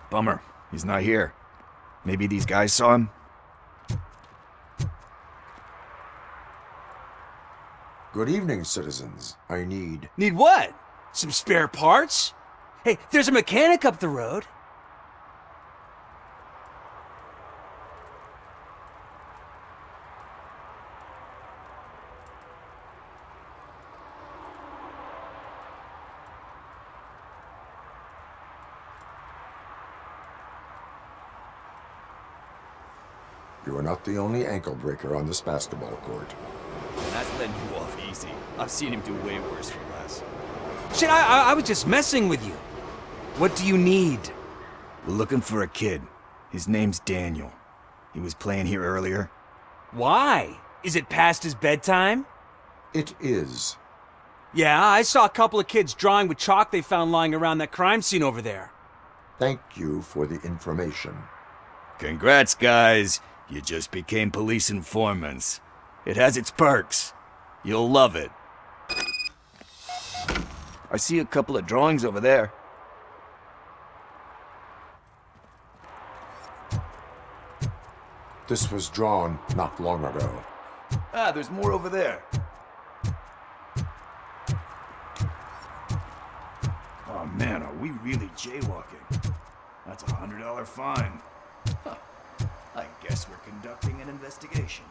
Bummer. He's not here. Maybe these guys saw him? Good evening, citizens. I need... Need what? Some spare parts? Hey, there's a mechanic up the road. You are not the only ankle breaker on this basketball court. That's letting you off easy. I've seen him do way worse for less. Shit, I was just messing with you. What do you need? We're looking for a kid. His name's Daniel. He was playing here earlier. Why? Is it past his bedtime? It is. Yeah, I saw a couple of kids drawing with chalk they found lying around that crime scene over there. Thank you for the information. Congrats, guys. You just became police informants. It has its perks. You'll love it. I see a couple of drawings over there. This was drawn not long ago. Ah, there's more over there. Oh man, are we really jaywalking? That's a $100 fine. Huh. I guess we're conducting an investigation.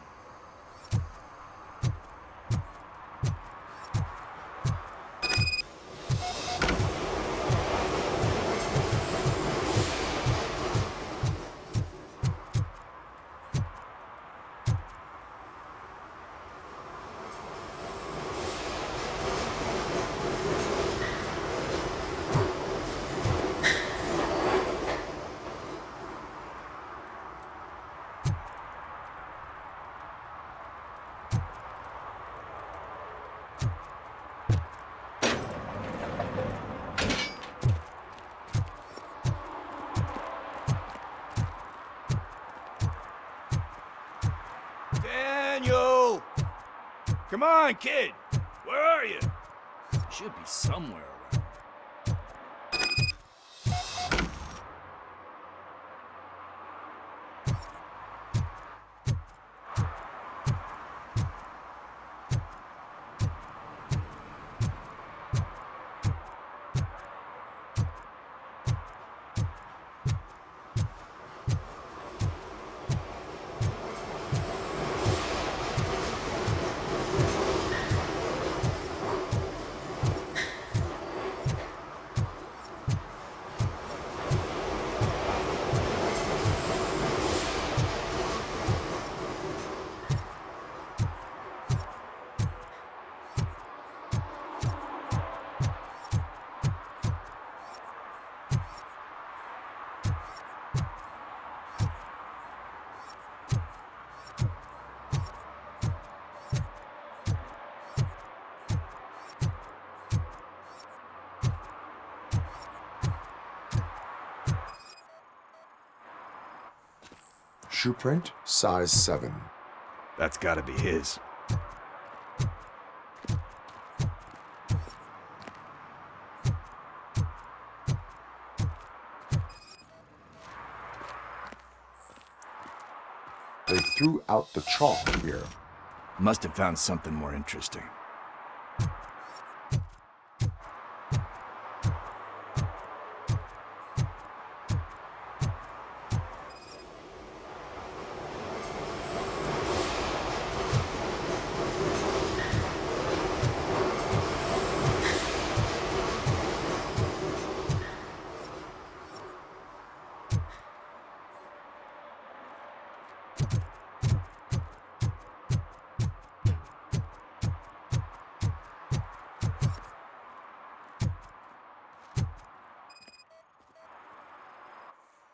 Daniel! Come on, kid! Where are you? You should be somewhere around. Shoe print, size 7. That's gotta be his. They threw out the chalk here. Must have found something more interesting.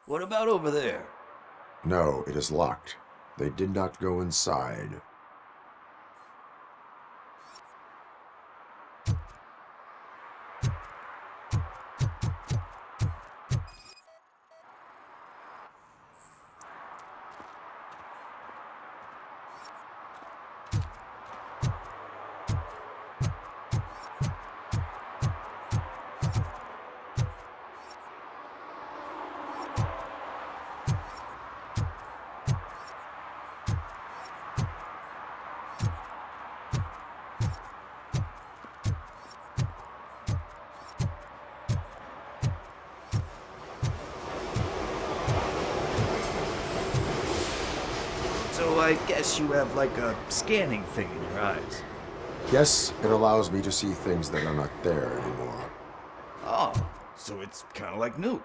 What about over there? No, it is locked. They did not go inside. I guess you have like a scanning thing in your eyes. Yes, it allows me to see things that are not there anymore. Oh, so it's kind of like Nuke.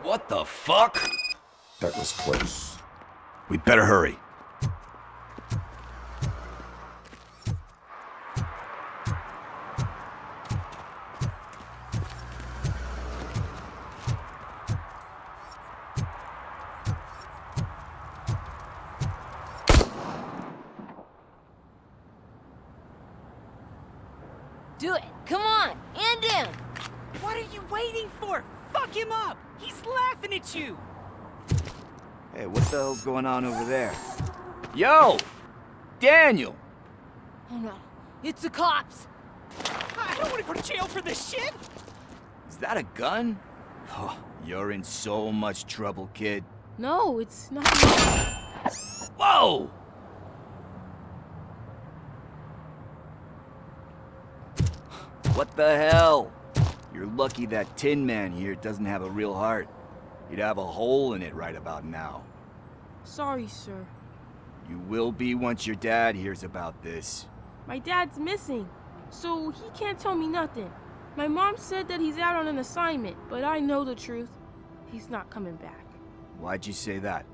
What the fuck? That was close. We'd better hurry. Do it! Come on! And him! What are you waiting for? Fuck him up! He's laughing at you! Hey, what the hell's going on over there? Yo! Daniel! Oh no, it's the cops! I don't want to go to jail for this shit! Is that a gun? Oh, you're in so much trouble, kid. No, it's not. Whoa! What the hell? You're lucky that Tin Man here doesn't have a real heart. You'd have a hole in it right about now. Sorry, sir. You will be once your dad hears about this. My dad's missing, so he can't tell me nothing. My mom said that he's out on an assignment, but I know the truth. He's not coming back. Why'd you say that?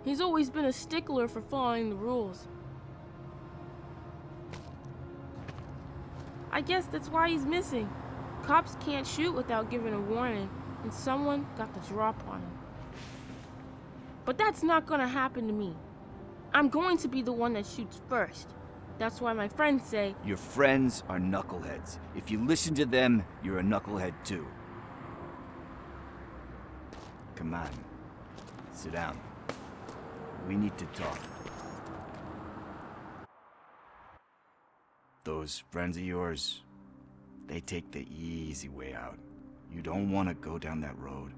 He's always been a stickler for following the rules. I guess that's why he's missing. Cops can't shoot without giving a warning, and someone got the drop on him. But that's not gonna happen to me. I'm going to be the one that shoots first. That's why my friends say, Your friends are knuckleheads. If you listen to them, you're a knucklehead too. Come on. Sit down. We need to talk. Those friends of yours, they take the easy way out. You don't want to go down that road.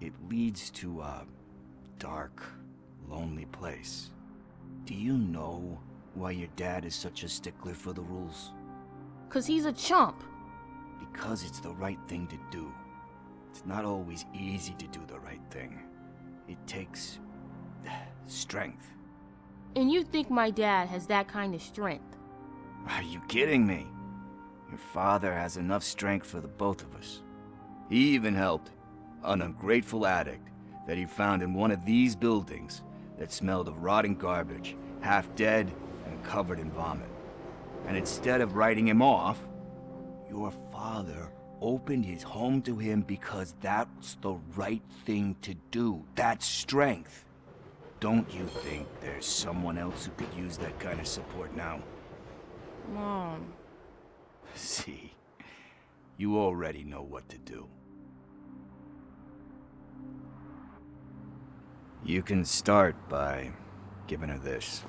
It leads to a dark, lonely place. Do you know why your dad is such a stickler for the rules? 'cause he's a chump. Because it's the right thing to do. It's not always easy to do the right thing. It takes strength. And you think my dad has that kind of strength? Are you kidding me? Your father has enough strength for the both of us. He even helped an ungrateful addict that he found in one of these buildings that smelled of rotting garbage, half dead and covered in vomit. And instead of writing him off, your father opened his home to him because that's the right thing to do. That's strength. Don't you think there's someone else who could use that kind of support now? Mom. See, you already know what to do. You can start by giving her this.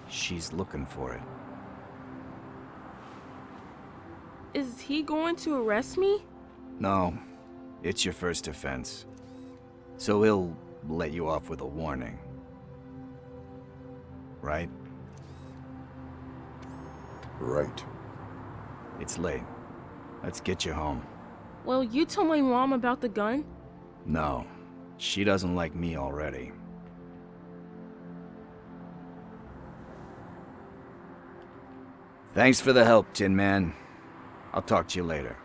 She's looking for it. Is he going to arrest me? No, it's your first offense. So he'll let you off with a warning. Right? Right. It's late. Let's get you home. Well, you told my mom about the gun? No, she doesn't like me already. Thanks for the help, Tin Man. I'll talk to you later.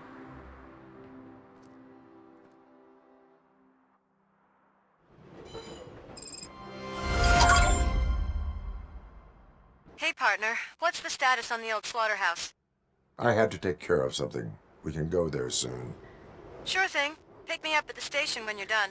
Hey, partner. What's the status on the old slaughterhouse? I had to take care of something. We can go there soon. Sure thing. Pick me up at the station when you're done.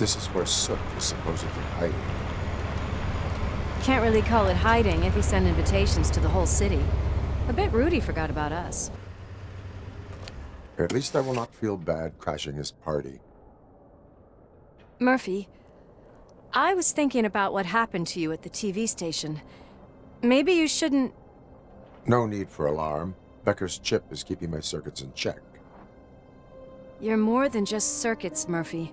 This is where Soot is supposedly hiding. Can't really call it hiding if he sent invitations to the whole city. A bit rude he forgot about us. At least I will not feel bad crashing his party. Murphy, I was thinking about what happened to you at the TV station. Maybe you shouldn't... No need for alarm. Becker's chip is keeping my circuits in check. You're more than just circuits, Murphy.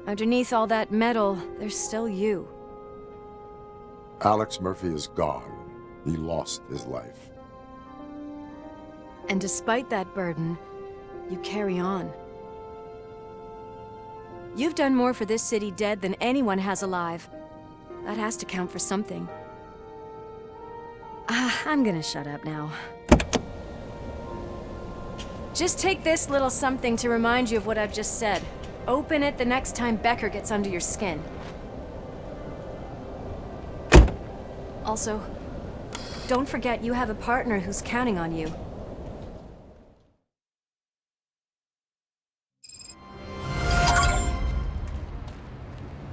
Underneath all that metal, there's still you. Alex Murphy is gone. He lost his life. And despite that burden, you carry on. You've done more for this city dead than anyone has alive. That has to count for something. I'm gonna shut up now. Just take this little something to remind you of what I've just said. Open it the next time Becker gets under your skin. Also, don't forget you have a partner who's counting on you.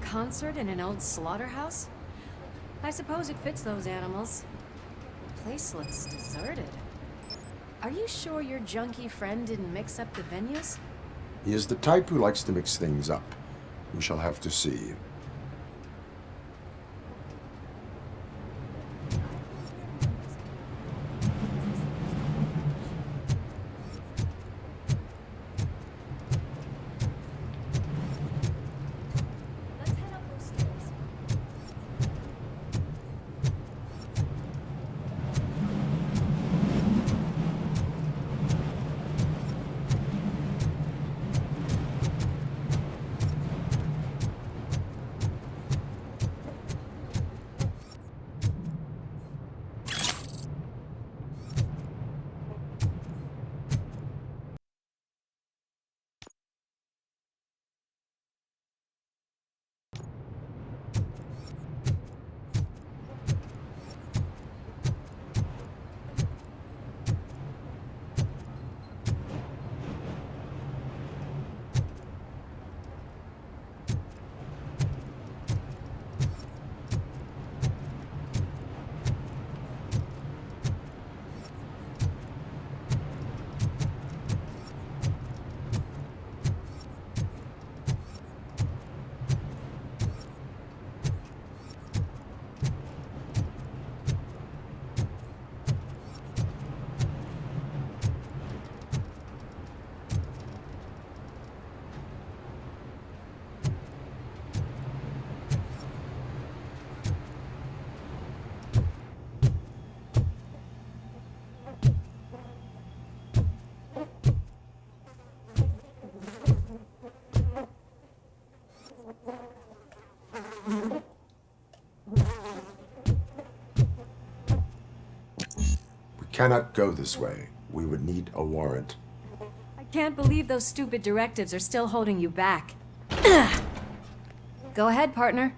Concert in an old slaughterhouse? I suppose it fits those animals. The place looks deserted. Are you sure your junkie friend didn't mix up the venues? He is the type who likes to mix things up. We shall have to see. Let's head up those stairs. We cannot go this way. We would need a warrant. I can't believe those stupid directives are still holding you back. Go ahead, partner.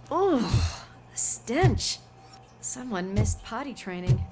Oh, the stench. Someone missed potty training.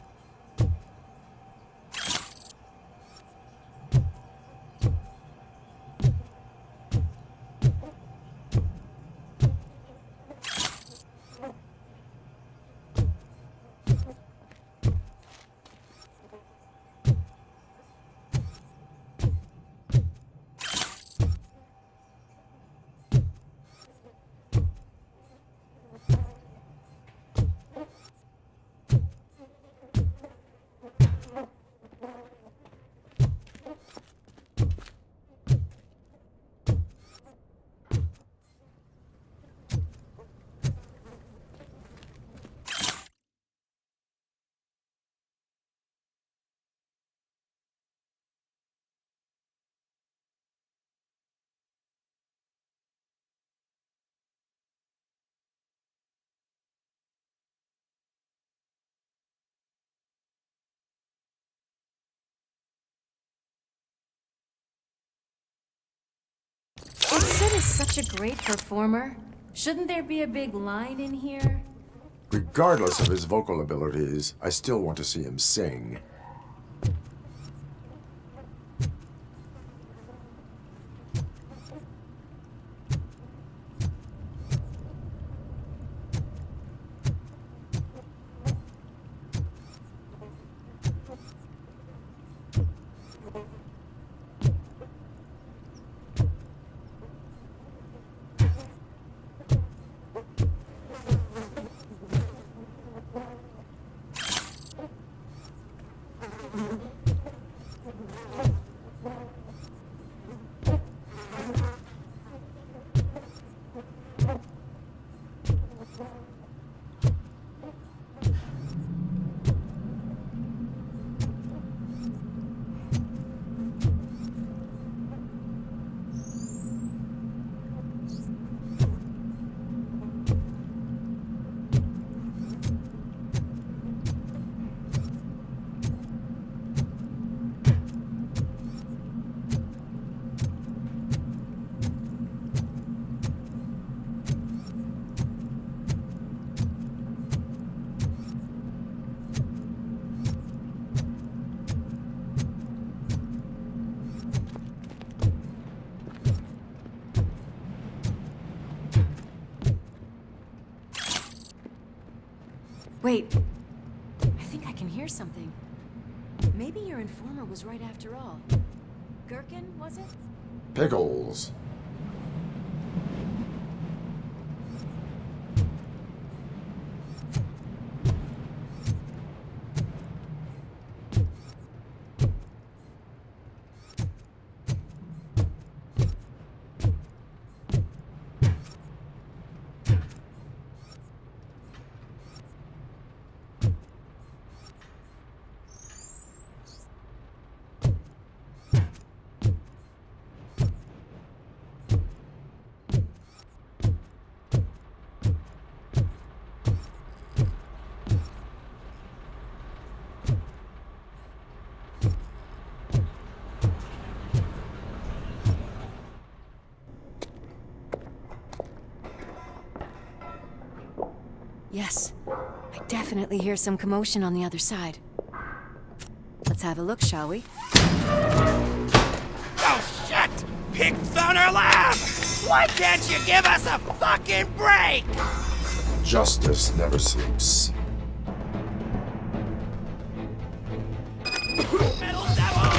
Sid is such a great performer. Shouldn't there be a big line in here? Regardless of his vocal abilities, I still want to see him sing. Wait. I think I can hear something. Maybe your informer was right after all. Gherkin, was it? Pickles. Yes. I definitely hear some commotion on the other side. Let's have a look, shall we? Oh, shit! Pigs on our lab! Why can't you give us a fucking break? Justice never sleeps. Metal devil!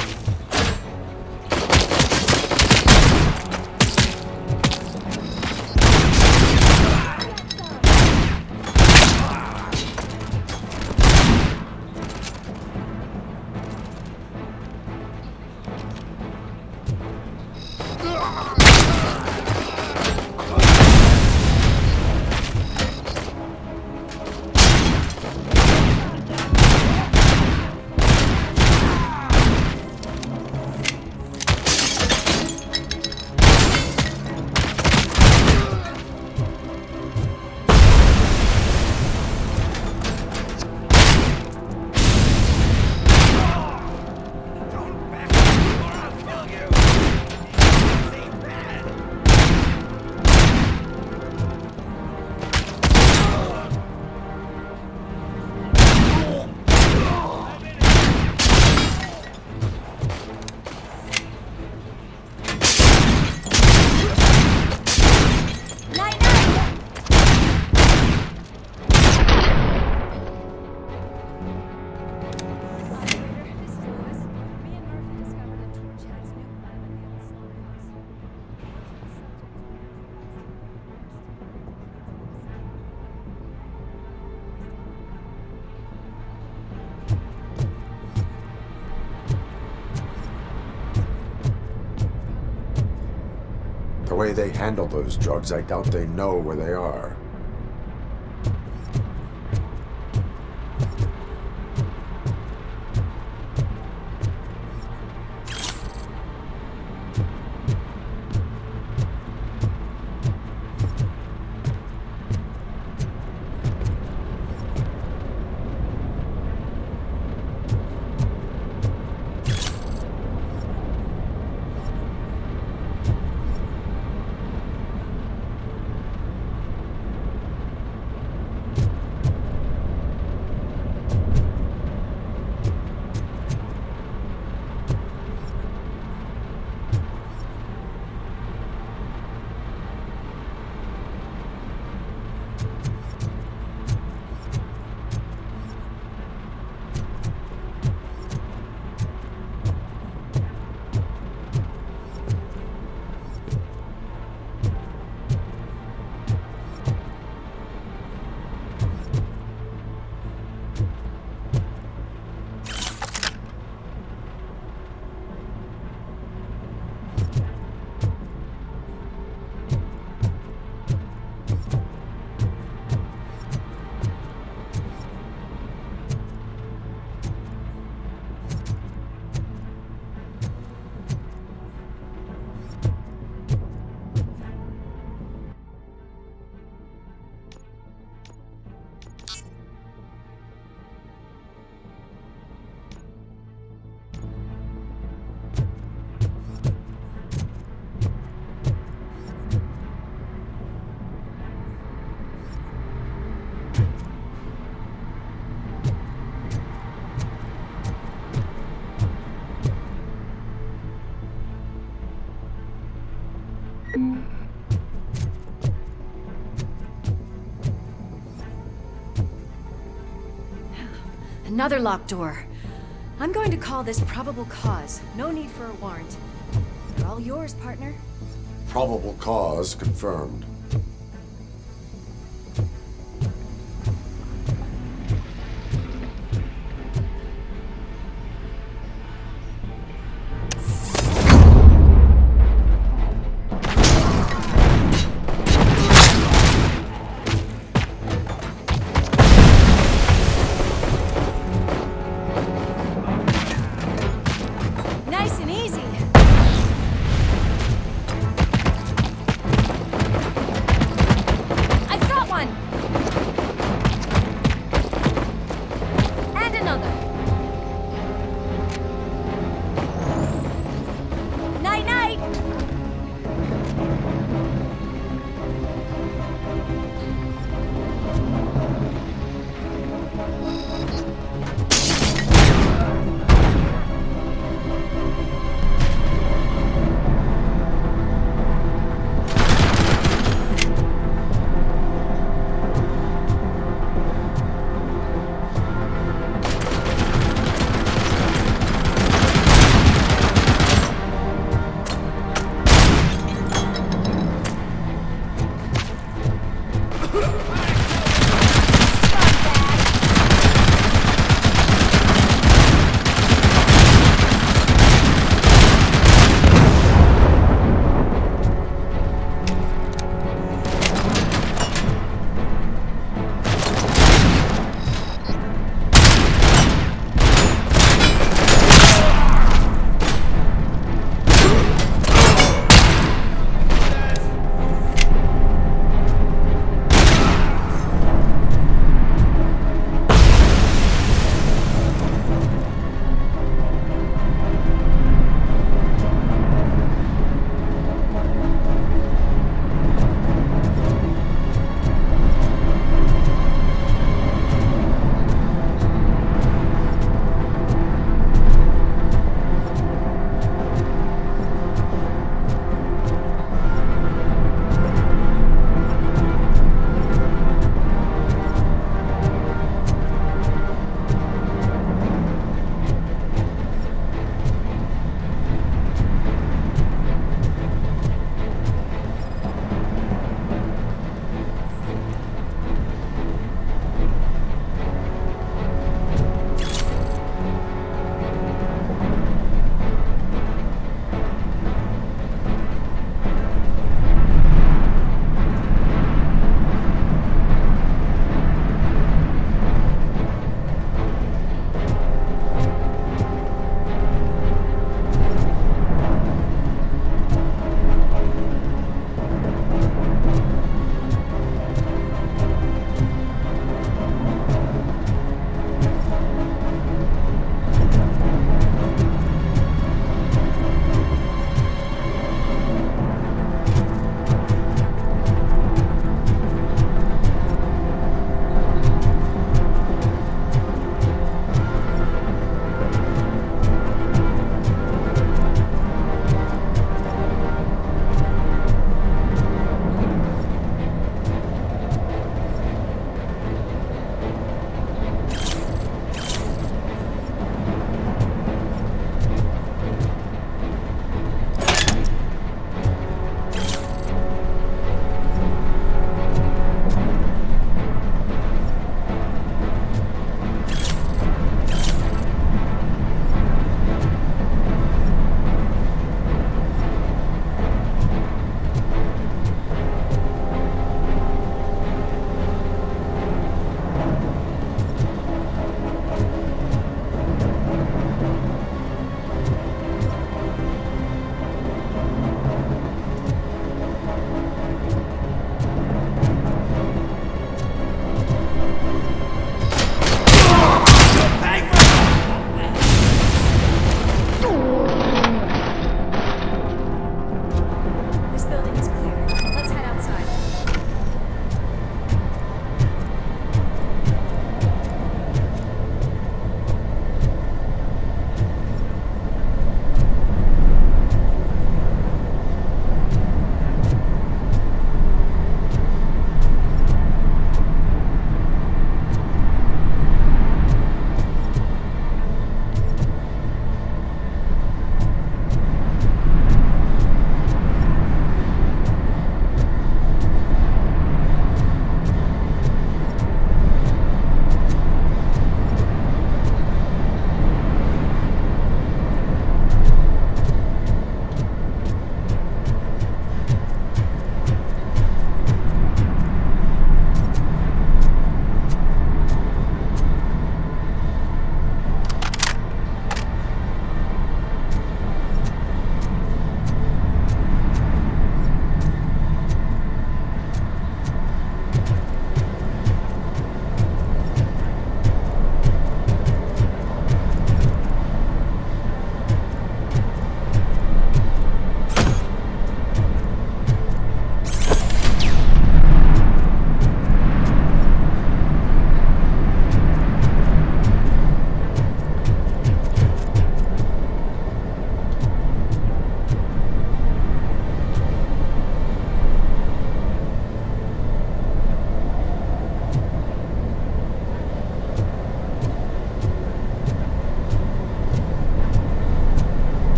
The way they handle those drugs, I doubt they know where they are. Another locked door. I'm going to call this probable cause. No need for a warrant. They're all yours, partner. Probable cause confirmed. Nice and easy.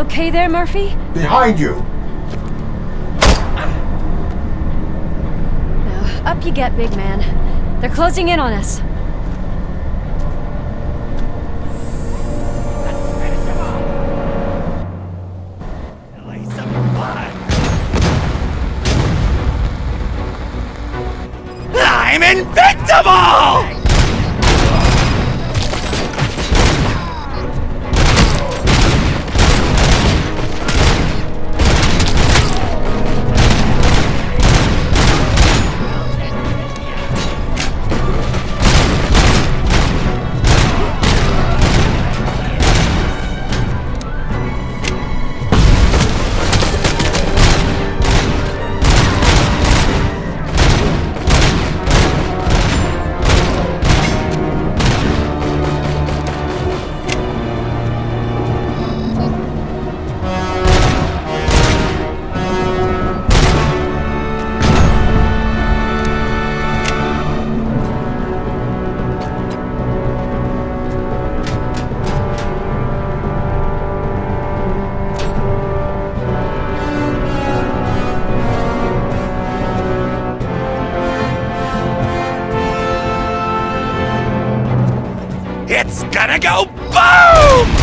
okay there, Murphy? Behind you! Now, up you get, big man. They're closing in on us. I'm invincible! It's gonna go boom!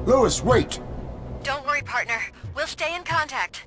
Lewis, wait! Don't worry, partner. We'll stay in contact.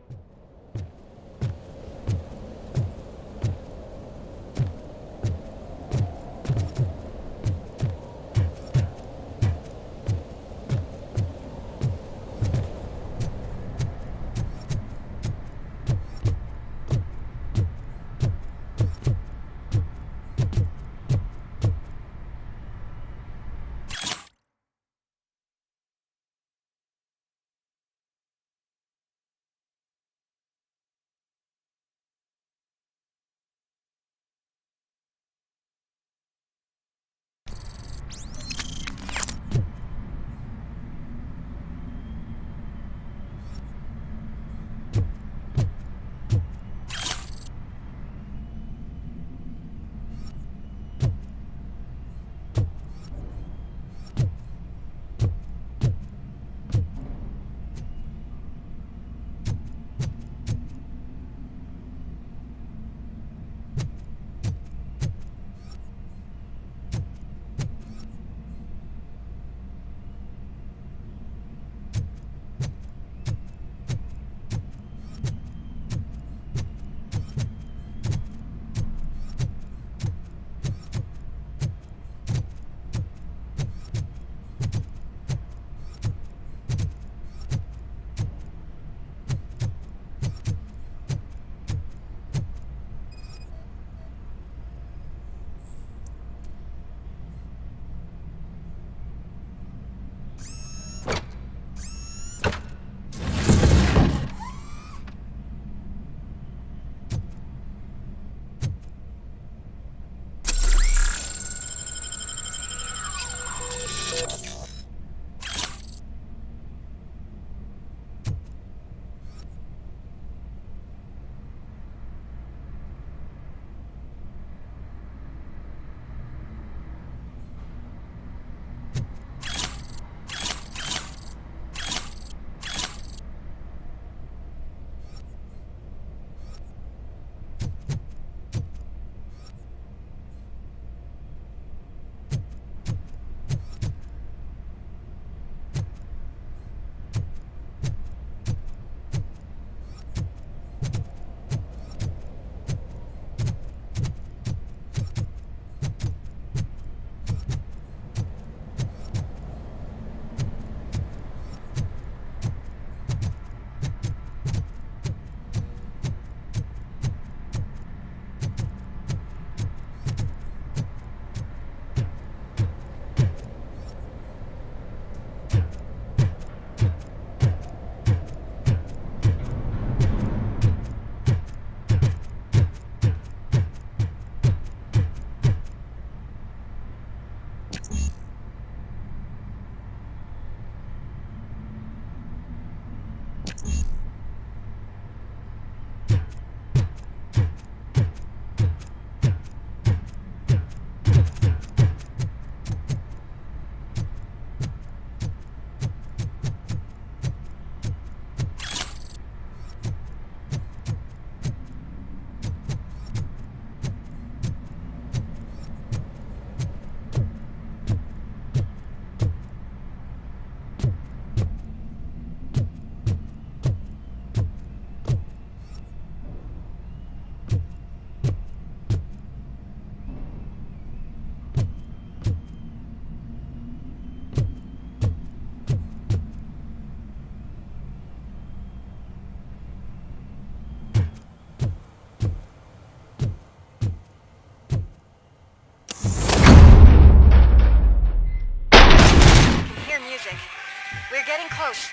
We're getting close.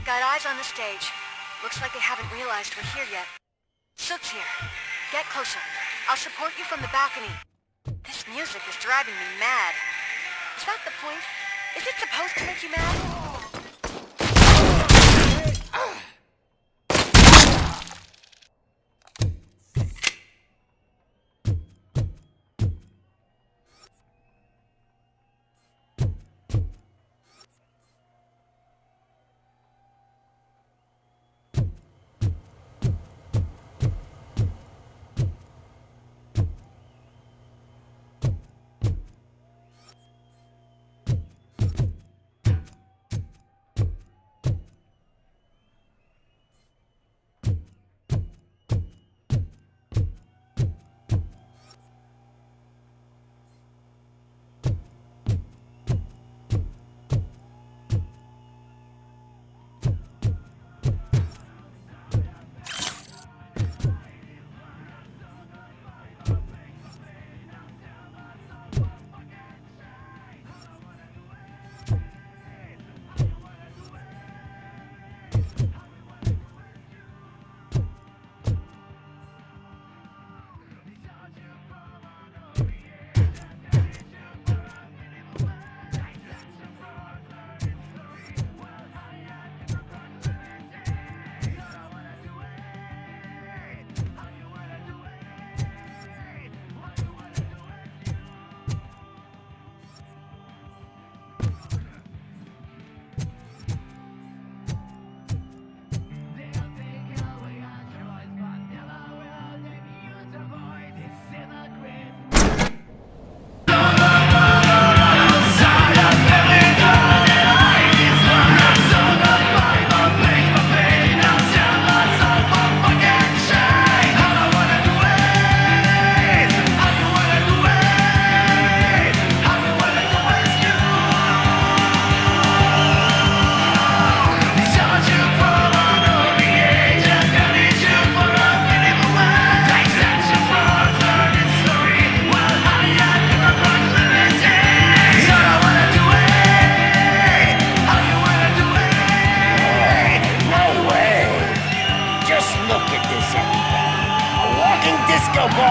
Got eyes on the stage. Looks like they haven't realized we're here yet. Sook's here. Get closer. I'll support you from the balcony. This music is driving me mad. Is that the point? Is it supposed to make you mad?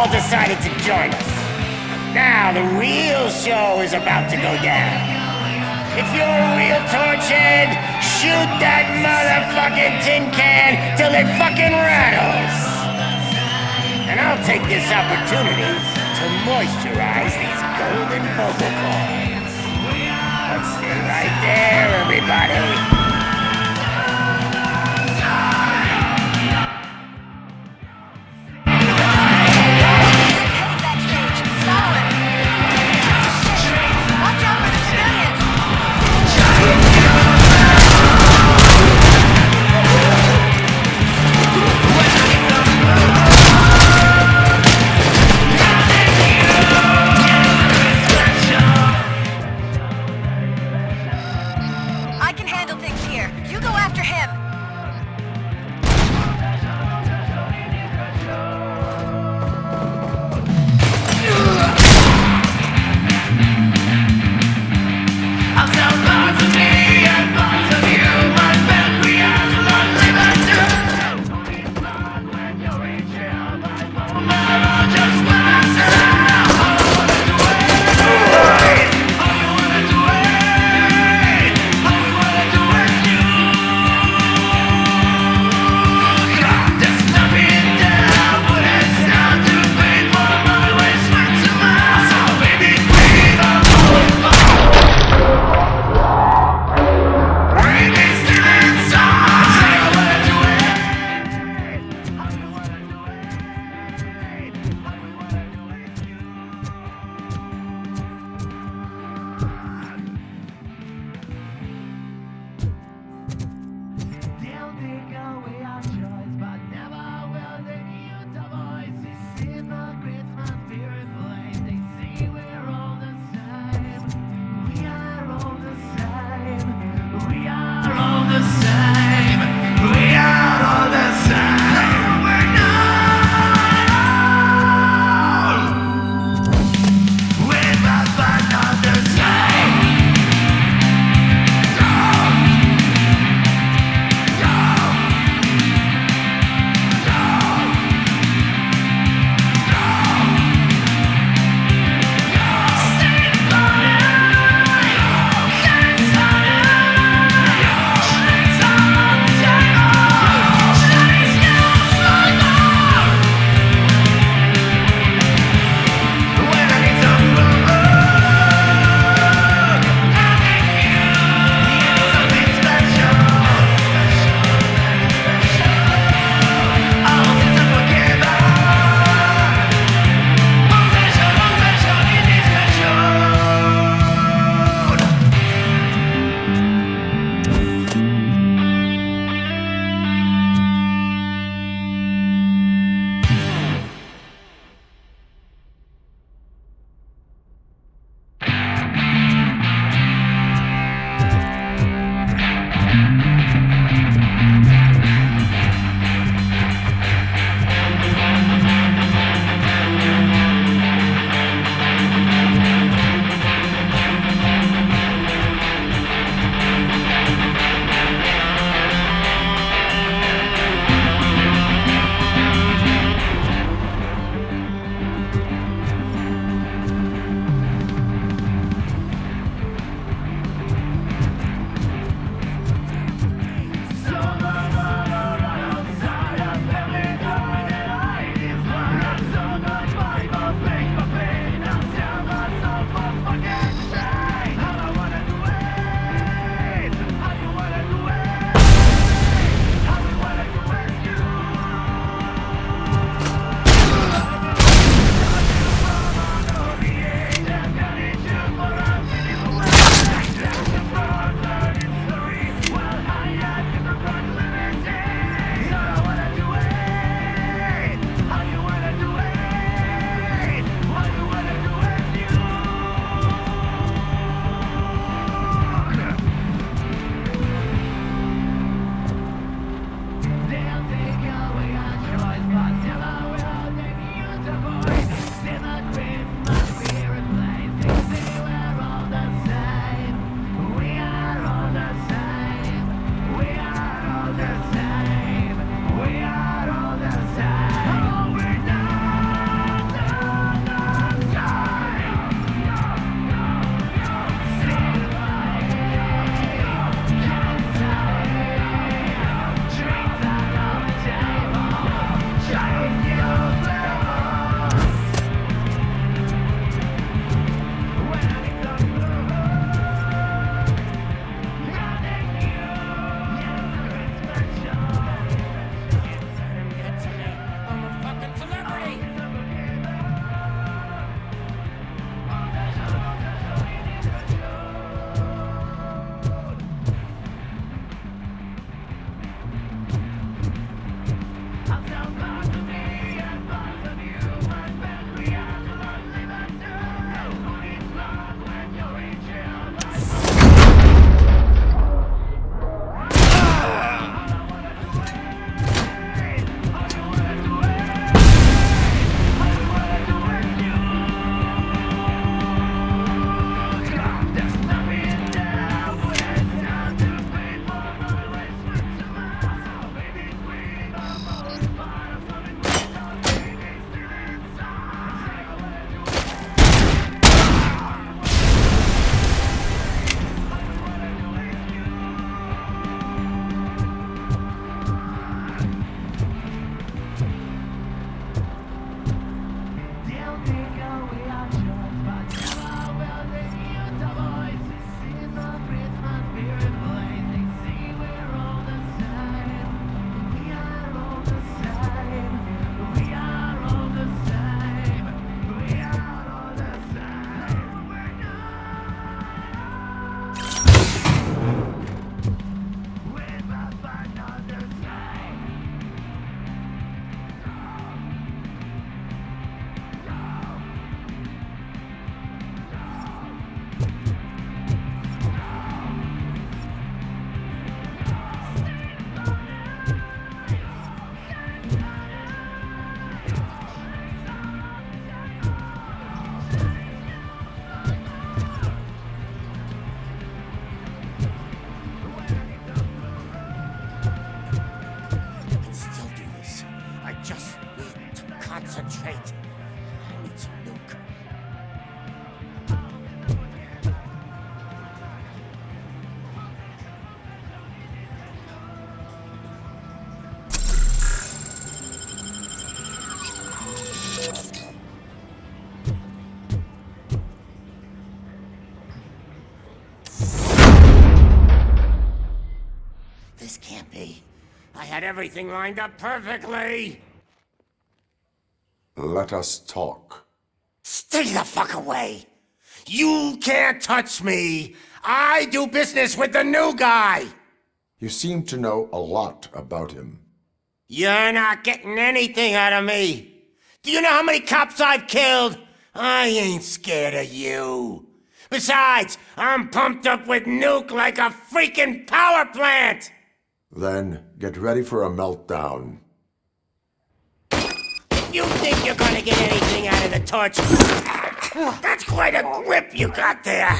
Decided to join us. Now the real show is about to go down. If you're a real torchhead, shoot that motherfucking tin can till it fucking rattles. And I'll take this opportunity to moisturize these golden vocal cords. Let's stay right there, everybody. I can handle things. Had everything lined up perfectly. Let us talk. Stay the fuck away! You can't touch me! I do business with the new guy! You seem to know a lot about him. You're not getting anything out of me! Do you know how many cops I've killed? I ain't scared of you. Besides, I'm pumped up with nuke like a freaking power plant! Then get ready for a meltdown. If you think you're gonna get anything out of the torch, that's quite a grip you got there.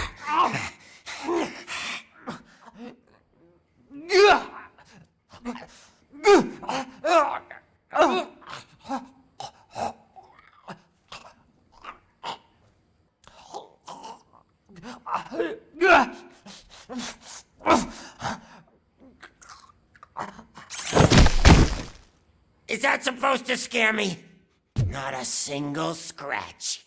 Is that supposed to scare me? Not a single scratch.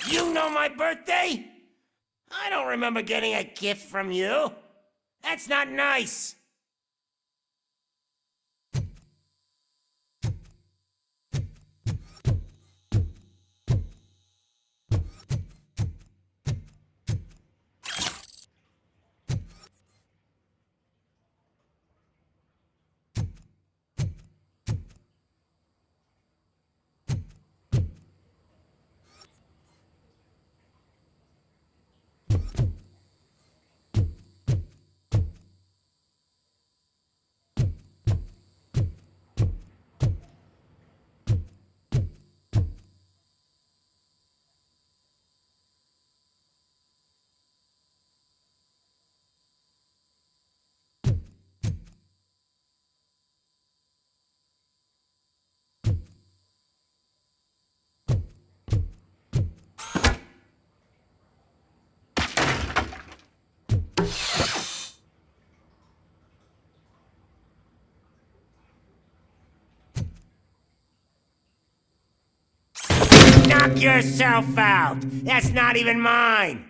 You know my birthday? I don't remember getting a gift from you. That's not nice. Knock yourself out! That's not even mine!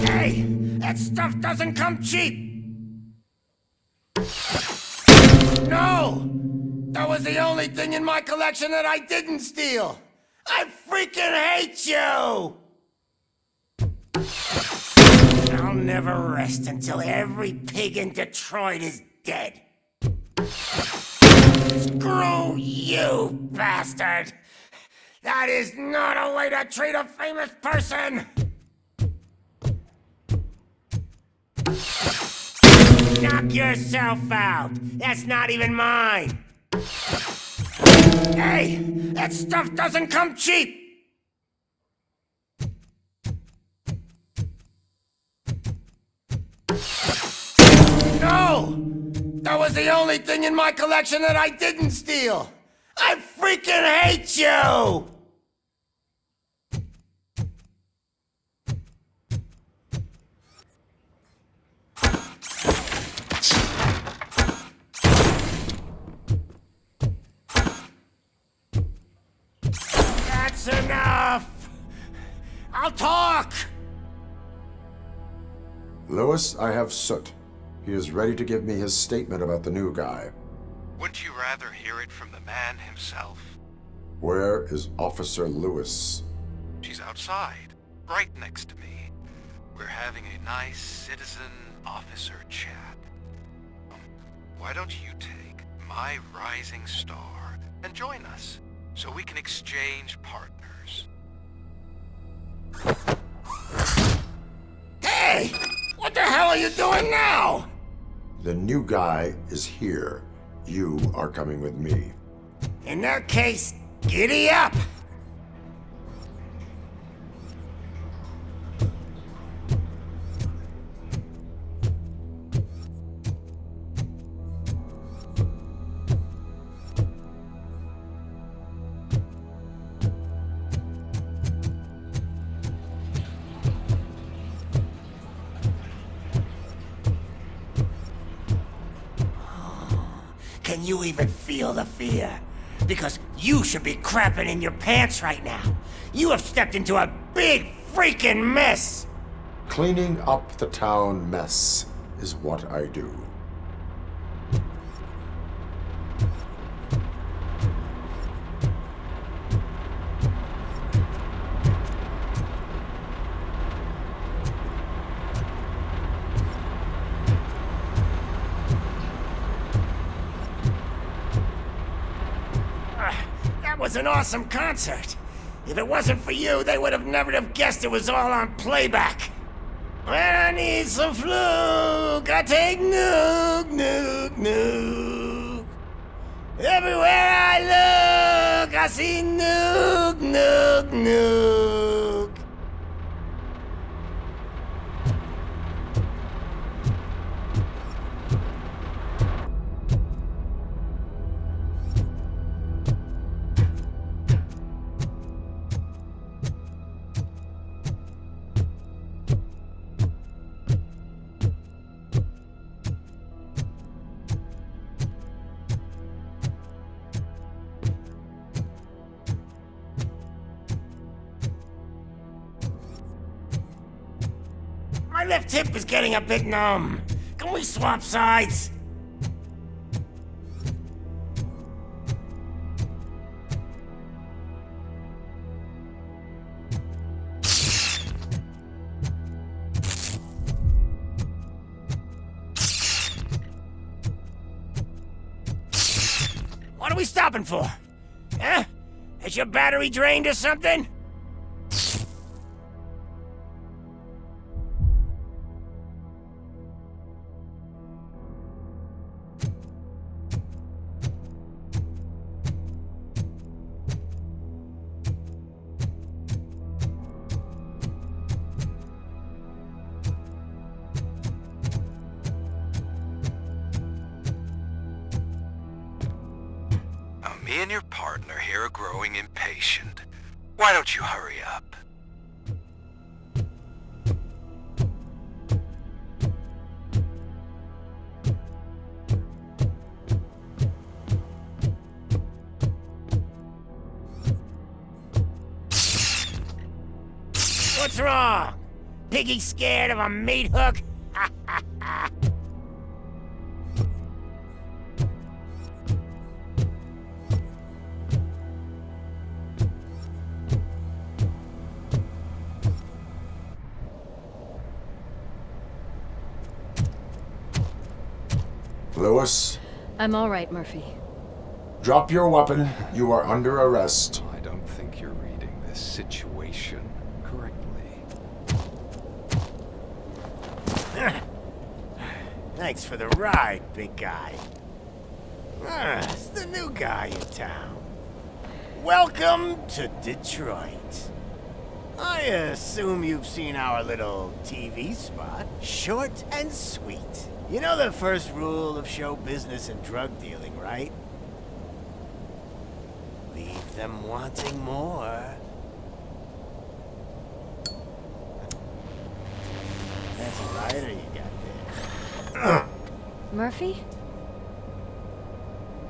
Hey! That stuff doesn't come cheap! No! That was the only thing in my collection that I didn't steal! I freaking hate you! I'll never rest until every pig in Detroit is dead. Screw you, bastard! That is not a way to treat a famous person! Knock yourself out! That's not even mine! Hey! That stuff doesn't come cheap! No! That was the only thing in my collection that I didn't steal! I freaking hate you! I'll talk! Lewis, I have Soot. He is ready to give me his statement about the new guy. Wouldn't you rather hear it from the man himself? Where is Officer Lewis? She's outside, right next to me. We're having a nice citizen-officer chat. Why don't you take my rising star and join us, so we can exchange partners? Hey! What the hell are you doing now? The new guy is here. You are coming with me. In that case, giddy up! Can you even feel the fear? Because you should be crapping in your pants right now. You have stepped into a big freaking mess! Cleaning up the town mess is what I do. That was an awesome concert. If it wasn't for you, they would have never have guessed it was all on playback. When I need some fluke, I take nuke, nuke, nuke. Everywhere I look, I see nuke, nuke, nuke. My left hip is getting a bit numb. Can we swap sides? What are we stopping for? Huh? Is your battery drained or something? Me and your partner here are growing impatient. Why don't you hurry up? What's wrong? Piggy scared of a meat hook? Lewis, I'm all right, Murphy. drop your weapon. You are under arrest. I don't think you're reading this situation correctly. Thanks for the ride, big guy. It's the new guy in town. Welcome to Detroit. I assume you've seen our little TV spot. Short and sweet. You know the first rule of show business and drug dealing, right? Leave them wanting more. That's a lighter you got there. Murphy?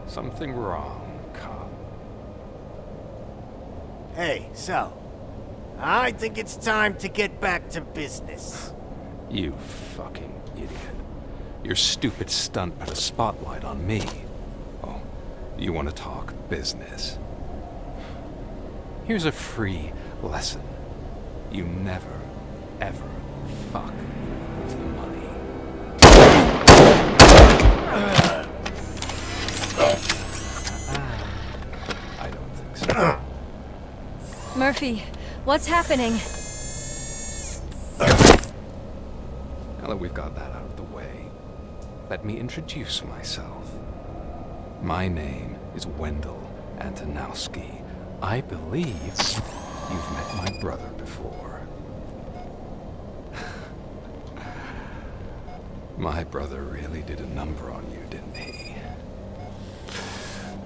Something wrong, cop. Hey, so, I think it's time to get back to business. You fucking idiot. Your stupid stunt put a spotlight on me. Oh, you want to talk business? Here's a free lesson. You never, ever fuck with the money. I don't think so. Murphy, what's happening? Now that we've got that out of the way, let me introduce myself. My name is Wendell Antonowski. I believe you've met my brother before. My brother really did a number on you, didn't he?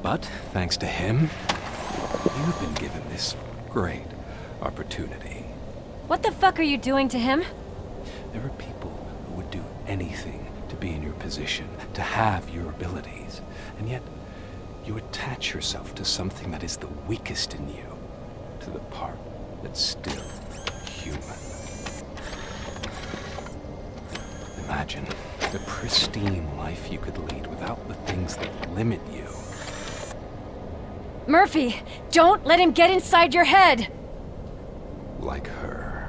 But thanks to him, you've been given this great opportunity. What the fuck are you doing to him? There are people who would do anything to be in your position, to have your abilities, and yet you attach yourself to something that is the weakest in you, to the part that's still human. Imagine the pristine life you could lead without the things that limit you. Murphy, don't let him get inside your head! Like her.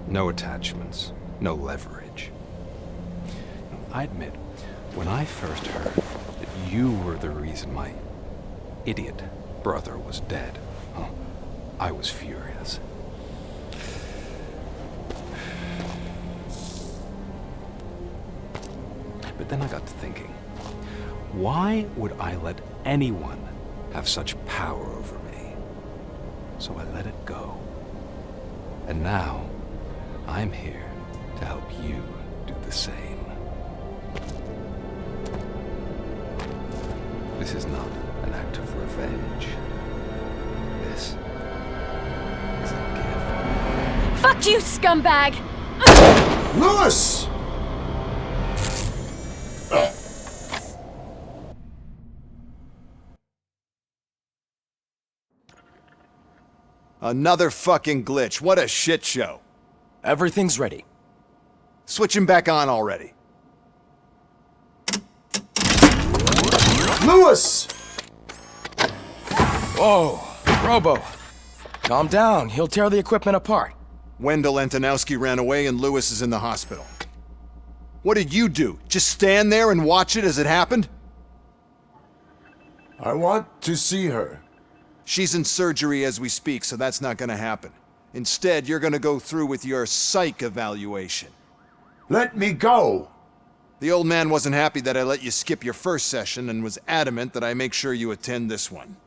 No attachments, no leverage. I admit, when I first heard that you were the reason my idiot brother was dead, I was furious. But then I got to thinking, why would I let anyone have such power over me? So I let it go. And now, I'm here to help you do the same. This is not an act of revenge. This is a gift. Fuck you, scumbag! Lewis! Another fucking glitch. What a shit show. Everything's ready. Switch him back on already. Lewis! Whoa, Robo. Calm down. He'll tear the equipment apart. Wendell Antonowski ran away and Lewis is in the hospital. What did you do? Just stand there and watch it as it happened? I want to see her. She's in surgery as we speak, so that's not gonna happen. Instead, you're gonna go through with your psych evaluation. Let me go! The old man wasn't happy that I let you skip your first session and was adamant that I make sure you attend this one.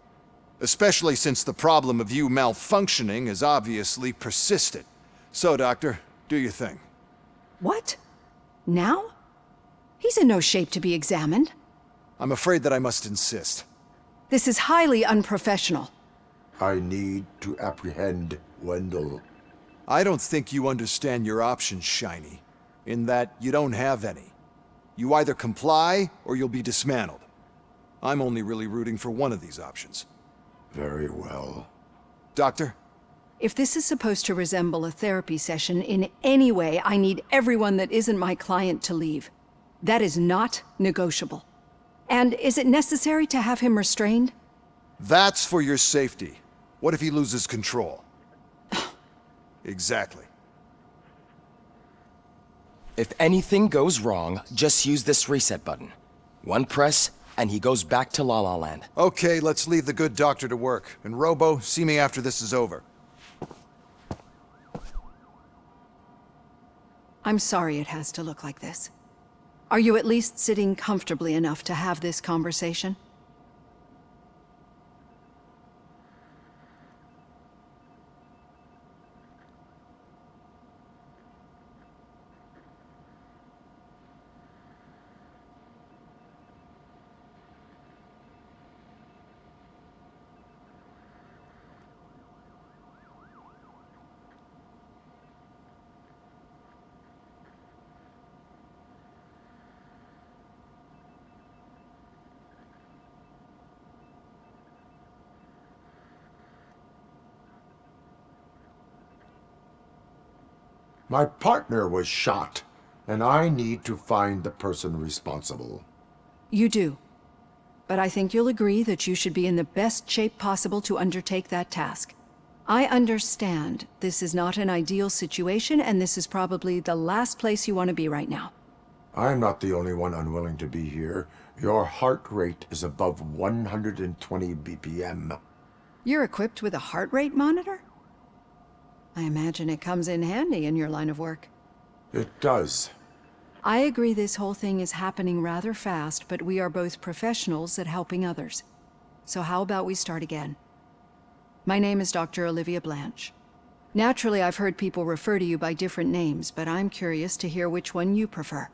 Especially since the problem of you malfunctioning has obviously persisted. So, Doctor, do your thing. What? Now? He's in no shape to be examined. I'm afraid that I must insist. This is highly unprofessional. I need to apprehend Wendell. I don't think you understand your options, Shiny, in that you don't have any. You either comply or you'll be dismantled. I'm only really rooting for one of these options. Very well. Doctor? If this is supposed to resemble a therapy session in any way, I need everyone that isn't my client to leave. That is not negotiable. And is it necessary to have him restrained? That's for your safety. What if he loses control? Exactly. If anything goes wrong, just use this reset button. One press, and he goes back to La La Land. Okay, let's leave the good doctor to work. And Robo, see me after this is over. I'm sorry it has to look like this. Are you at least sitting comfortably enough to have this conversation? My partner was shot, and I need to find the person responsible. You do. But I think you'll agree that you should be in the best shape possible to undertake that task. I understand this is not an ideal situation, and this is probably the last place you want to be right now. I'm not the only one unwilling to be here. Your heart rate is above 120 BPM. You're equipped with a heart rate monitor? I imagine it comes in handy in your line of work. It does. I agree this whole thing is happening rather fast, but we are both professionals at helping others. So how about we start again? My name is Dr. Olivia Blanche. Naturally, I've heard people refer to you by different names, but I'm curious to hear which one you prefer.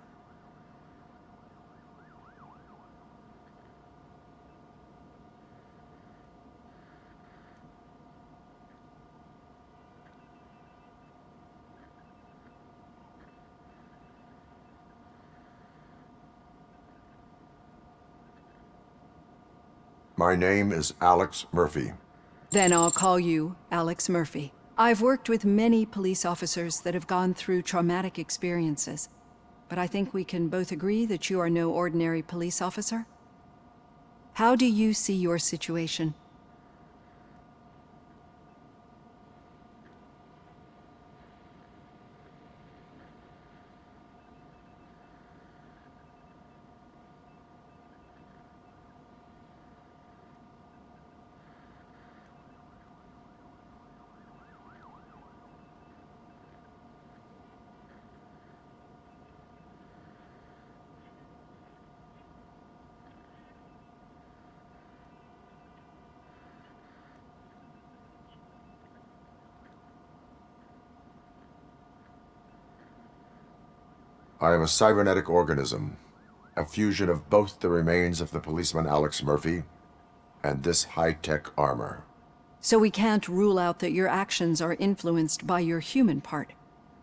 My name is Alex Murphy. Then I'll call you Alex Murphy. I've worked with many police officers that have gone through traumatic experiences, but I think we can both agree that you are no ordinary police officer. How do you see your situation? I am a cybernetic organism, a fusion of both the remains of the policeman Alex Murphy and this high-tech armor. So we can't rule out that your actions are influenced by your human part.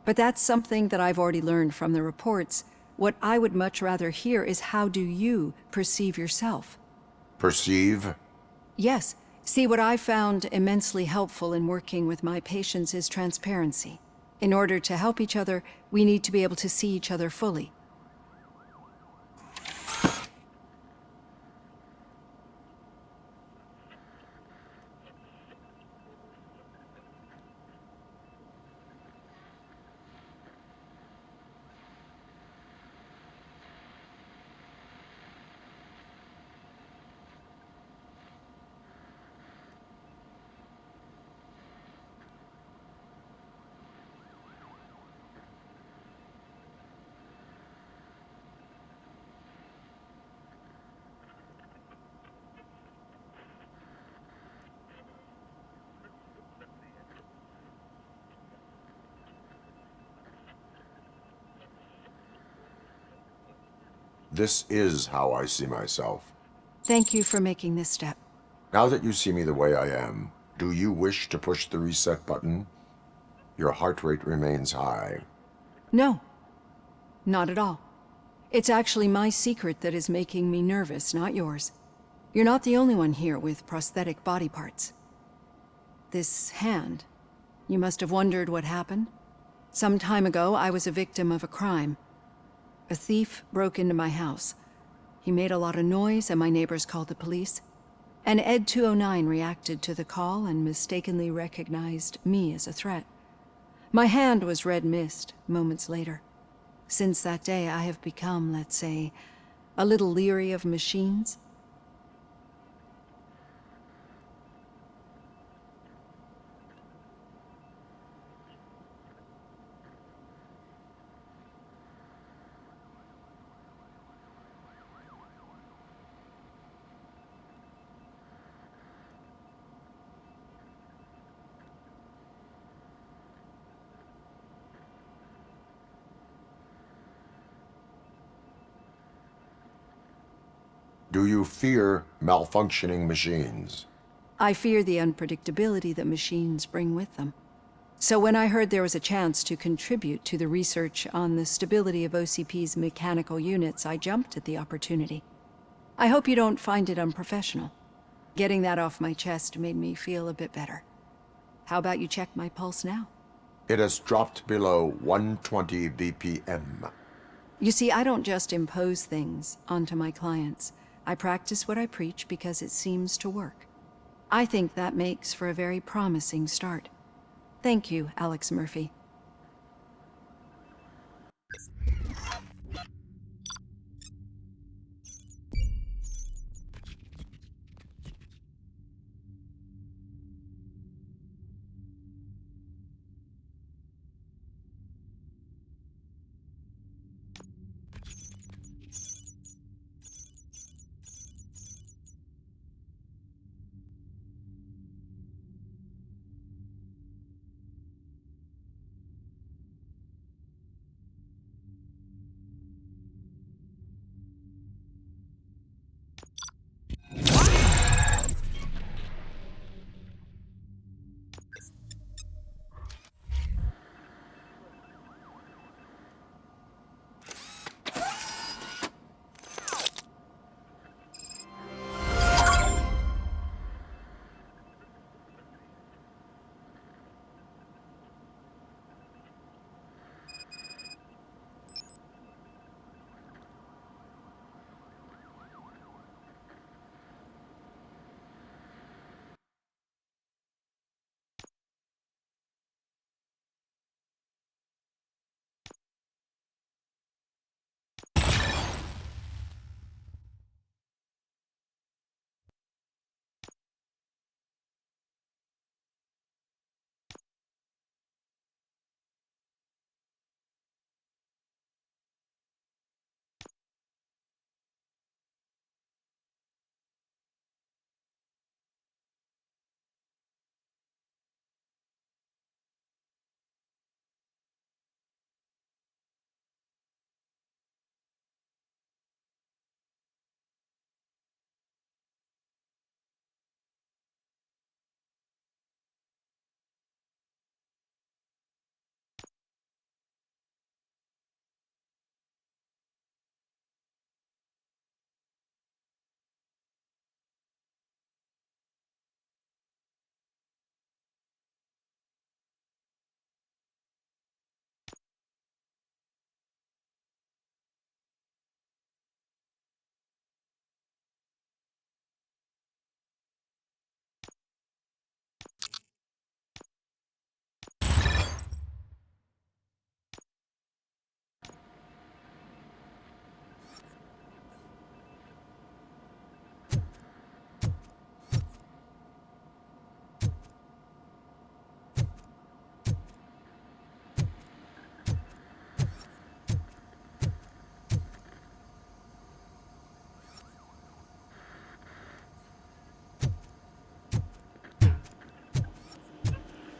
But that's something that I've already learned from the reports. What I would much rather hear is how do you perceive yourself? Perceive? Yes. See, what I found immensely helpful in working with my patients is transparency. In order to help each other, we need to be able to see each other fully. This is how I see myself. Thank you for making this step. Now that you see me the way I am, do you wish to push the reset button? Your heart rate remains high. No, not at all. It's actually my secret that is making me nervous, not yours. You're not the only one here with prosthetic body parts. This hand, you must have wondered what happened. Some time ago, I was a victim of a crime. A thief broke into my house. He made a lot of noise and my neighbors called the police. And Ed 209 reacted to the call and mistakenly recognized me as a threat. My hand was red mist moments later. Since that day, I have become, let's say, a little leery of machines. Do you fear malfunctioning machines? I fear the unpredictability that machines bring with them. So when I heard there was a chance to contribute to the research on the stability of OCP's mechanical units, I jumped at the opportunity. I hope you don't find it unprofessional. Getting that off my chest made me feel a bit better. How about you check my pulse now? It has dropped below 120 BPM. You see, I don't just impose things onto my clients. I practice what I preach because it seems to work. I think that makes for a very promising start. Thank you, Alex Murphy.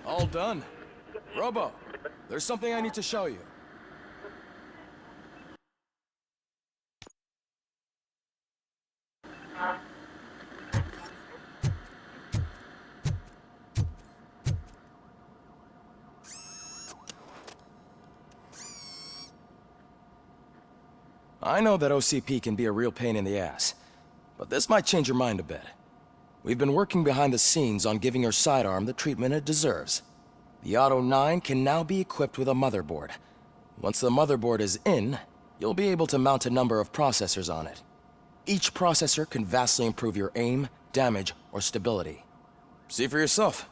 All done. Robo, there's something I need to show you. I know that OCP can be a real pain in the ass, but this might change your mind a bit. We've been working behind the scenes on giving your sidearm the treatment it deserves. The Auto 9 can now be equipped with a motherboard. Once the motherboard is in, you'll be able to mount a number of processors on it. Each processor can vastly improve your aim, damage, or stability. See for yourself.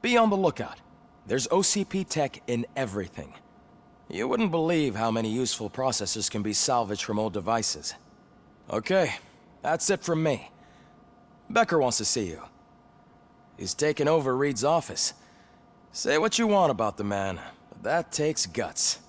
Be on the lookout. There's OCP tech in everything. You wouldn't believe how many useful processors can be salvaged from old devices. Okay, that's it from me. Becker wants to see you. He's taken over Reed's office. Say what you want about the man, but that takes guts.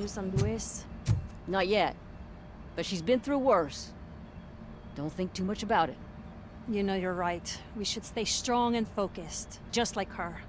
news on Luis? Not yet. But she's been through worse. Don't think too much about it. You know you're right. We should stay strong and focused, just like her.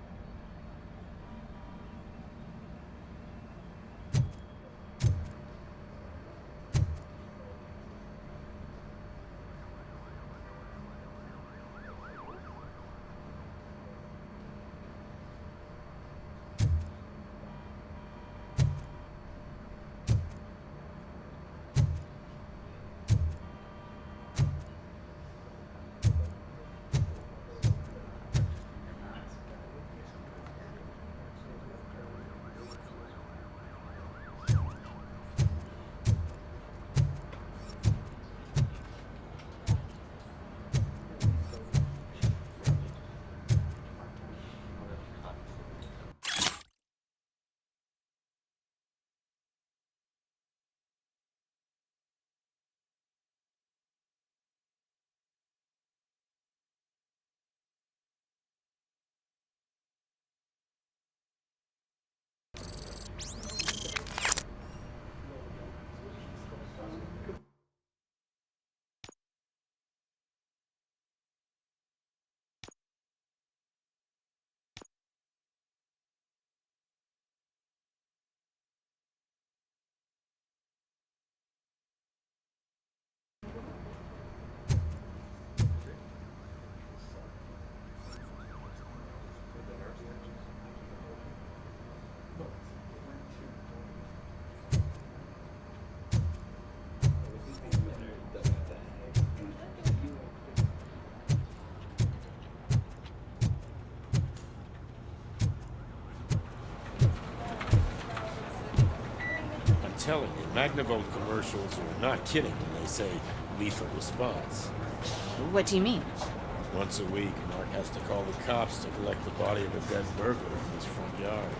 Telling you, Magnavolt commercials are not kidding when they say lethal response. What do you mean? Once a week, Mark has to call the cops to collect the body of a dead burglar from his front yard.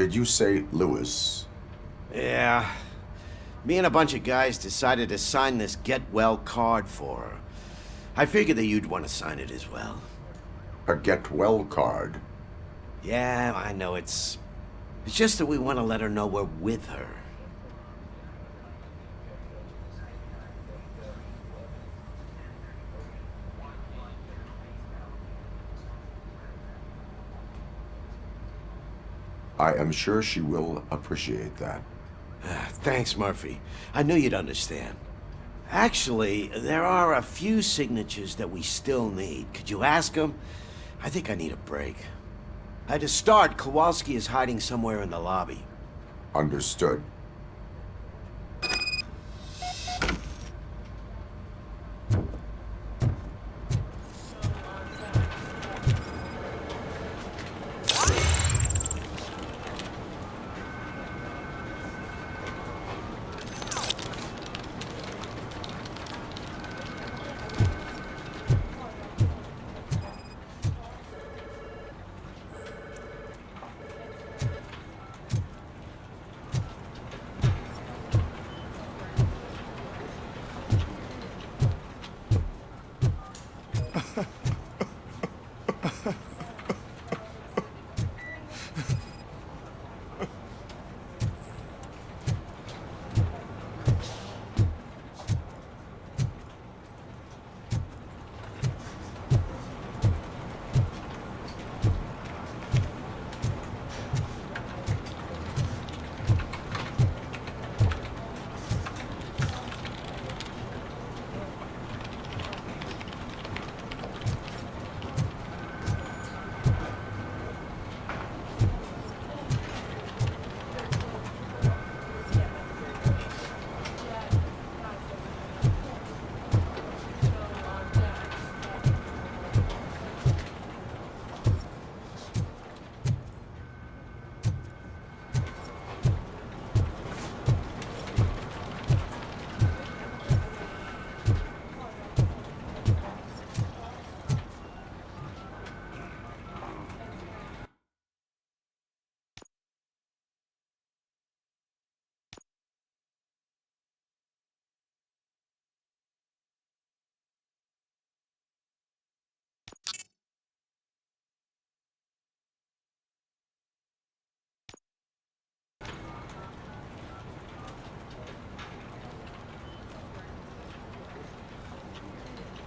Did you say Lewis? Yeah. Me and a bunch of guys decided to sign this get well card for her. I figured that you'd want to sign it as well. A get well card? Yeah, I know it's It's just that we want to let her know we're with her. I am sure she will appreciate that. Thanks, Murphy. I knew you'd understand. Actually, there are a few signatures that we still need. Could you ask them? I think I need a break. To start, Kowalski is hiding somewhere in the lobby. Understood.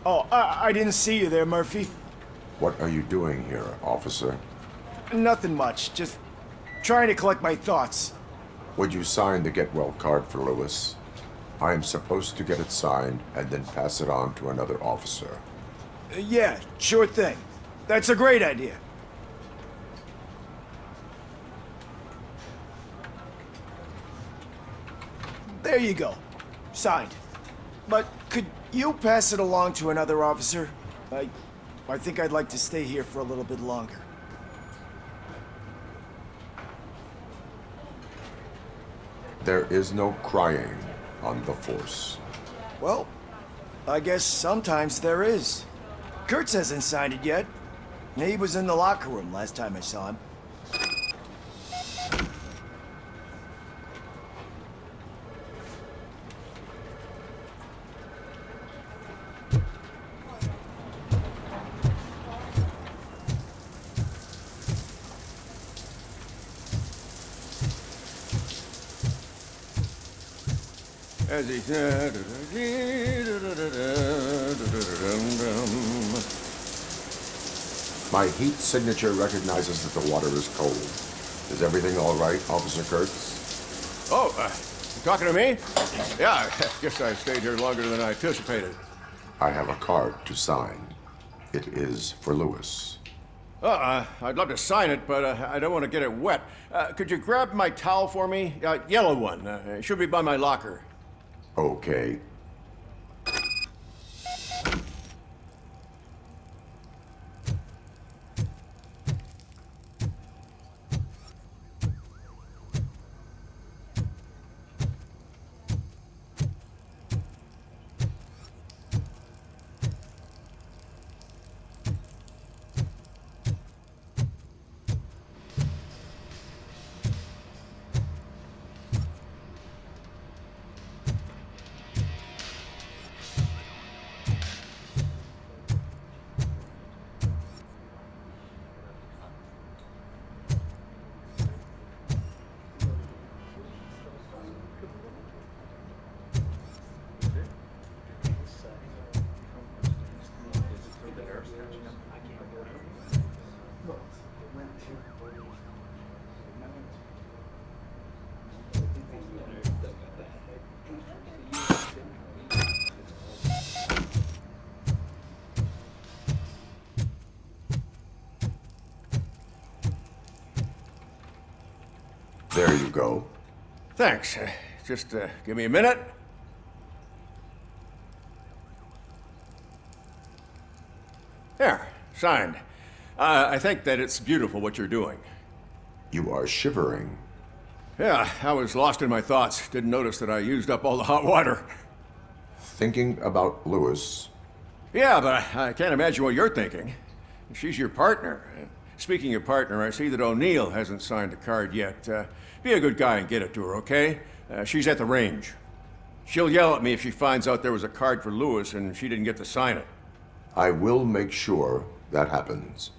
Oh, I didn't see you there, Murphy. What are you doing here, officer? Nothing much, just trying to collect my thoughts. Would you sign the get well card for Lewis? I am supposed to get it signed and then pass it on to another officer. Yeah, sure thing. That's a great idea. There you go. Signed. But could you pass it along to another officer? I think I'd like to stay here for a little bit longer. There is no crying on the force. Well, I guess sometimes there is. Kurtz hasn't signed it yet. He was in the locker room last time I saw him. As he My heat signature recognizes that the water is cold. Is everything all right, Officer Kurtz? Oh, you talking to me? Yeah, I guess I stayed here longer than I anticipated. I have a card to sign. It is for Lewis. I'd love to sign it, but I don't want to get it wet. Could you grab my towel for me? Yellow one. It should be by my locker. Okay. There you go. Thanks. Just give me a minute. There, signed. I think that it's beautiful what you're doing. You are shivering. Yeah, I was lost in my thoughts. Didn't notice that I used up all the hot water. Thinking about Lewis. Yeah, but I can't imagine what you're thinking. She's your partner. Speaking of partner, I see that O'Neill hasn't signed a card yet. Be a good guy and get it to her, okay? She's at the range. She'll yell at me if she finds out there was a card for Lewis and she didn't get to sign it. I will make sure that happens.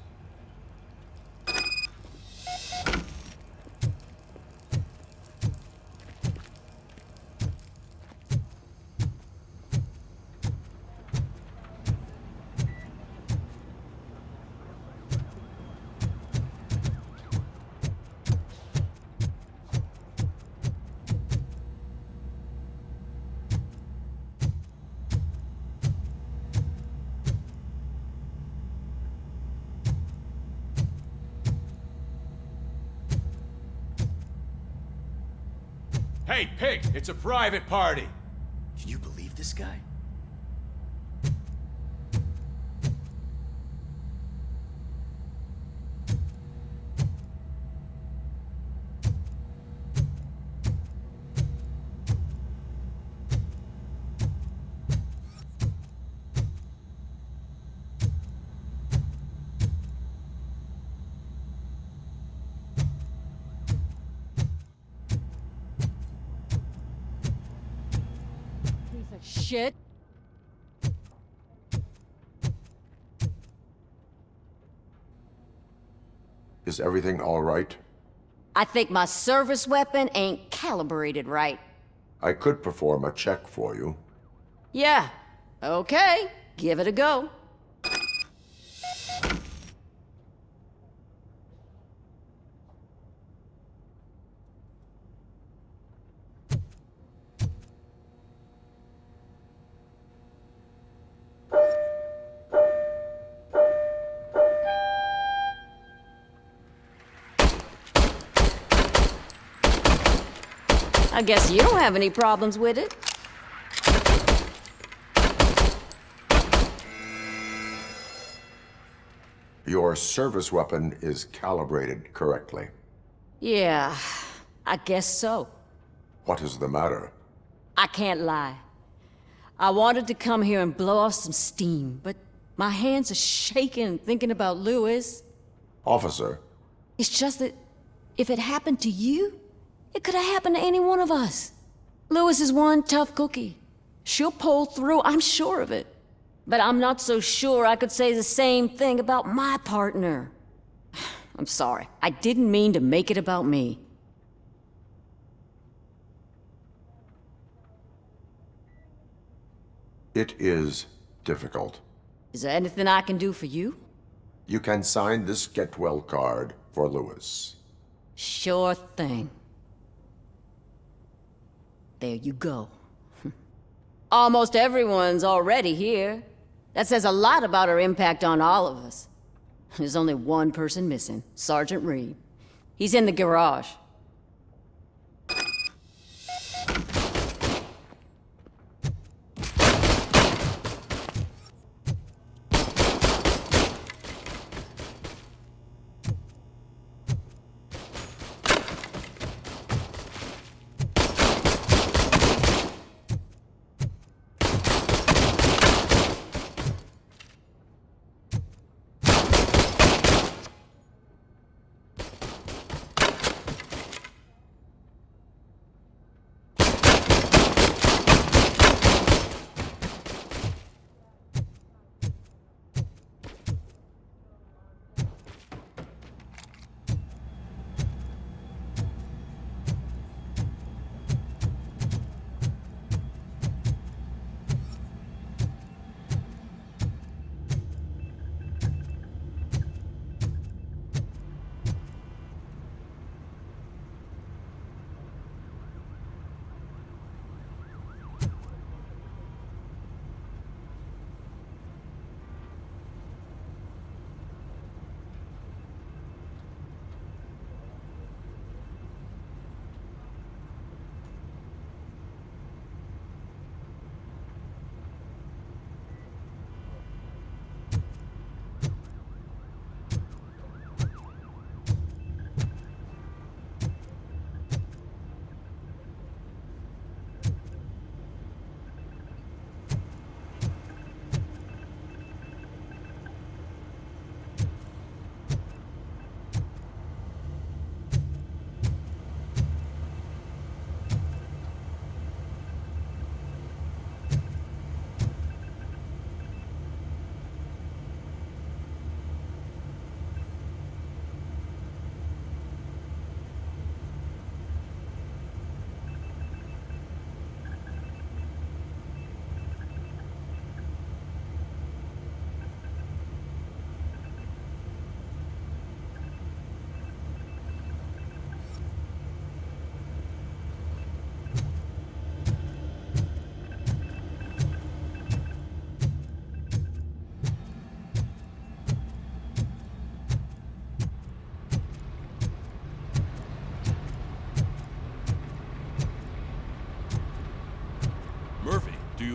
Hey, pig, it's a private party. Can you believe this guy? Shit. Is everything all right? I think my service weapon ain't calibrated right. I could perform a check for you. Yeah. Okay. Give it a go. I guess you don't have any problems with it. Your service weapon is calibrated correctly. Yeah, I guess so. What is the matter? I can't lie. I wanted to come here and blow off some steam, but my hands are shaking thinking about Lewis. Officer. It's just that if it happened to you, it could have happened to any one of us. Lewis is one tough cookie. She'll pull through, I'm sure of it. But I'm not so sure I could say the same thing about my partner. I'm sorry. I didn't mean to make it about me. It is difficult. Is there anything I can do for you? You can sign this Get Well card for Lewis. Sure thing. There you go. Almost everyone's already here. That says a lot about her impact on all of us. There's only one person missing, Sergeant Reed. He's in the garage.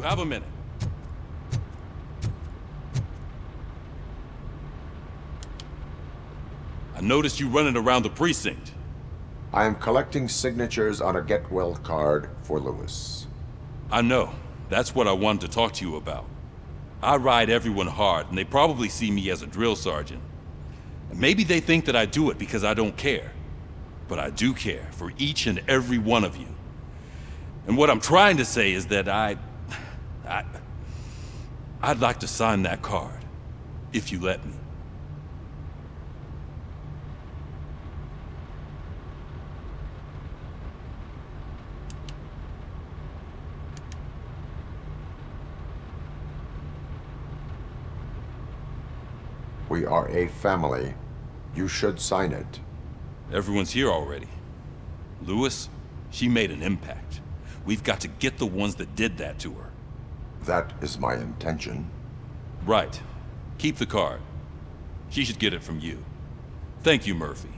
You have a minute. I noticed you running around the precinct. I am collecting signatures on a get-well card for Lewis. I know. That's what I wanted to talk to you about. I ride everyone hard, and they probably see me as a drill sergeant. And maybe they think that I do it because I don't care. But I do care for each and every one of you. And what I'm trying to say is that I'd like to sign that card, if you let me. We are a family. You should sign it. Everyone's here already. Lewis, she made an impact. We've got to get the ones that did that to her. That is my intention. Right. Keep the card. She should get it from you. Thank you, Murphy.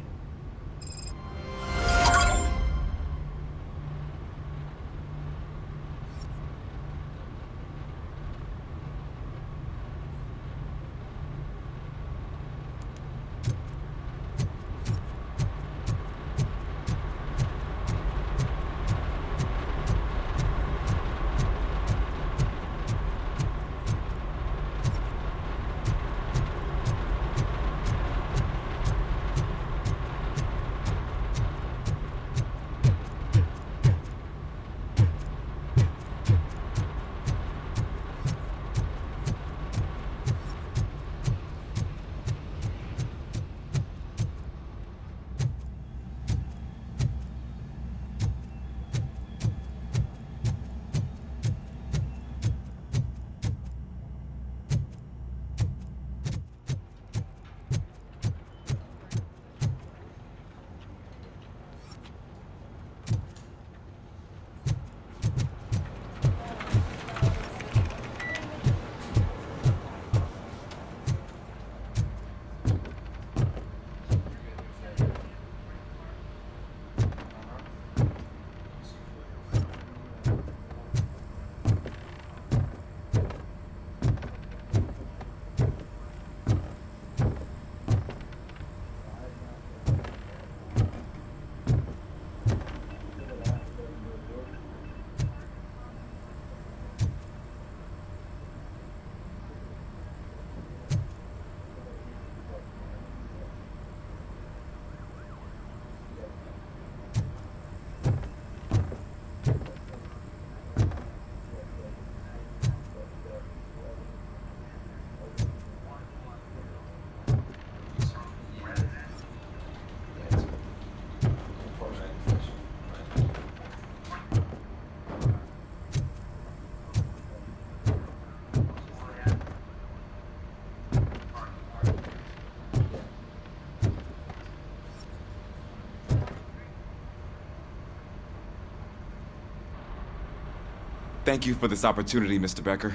Thank you for this opportunity, Mr. Becker.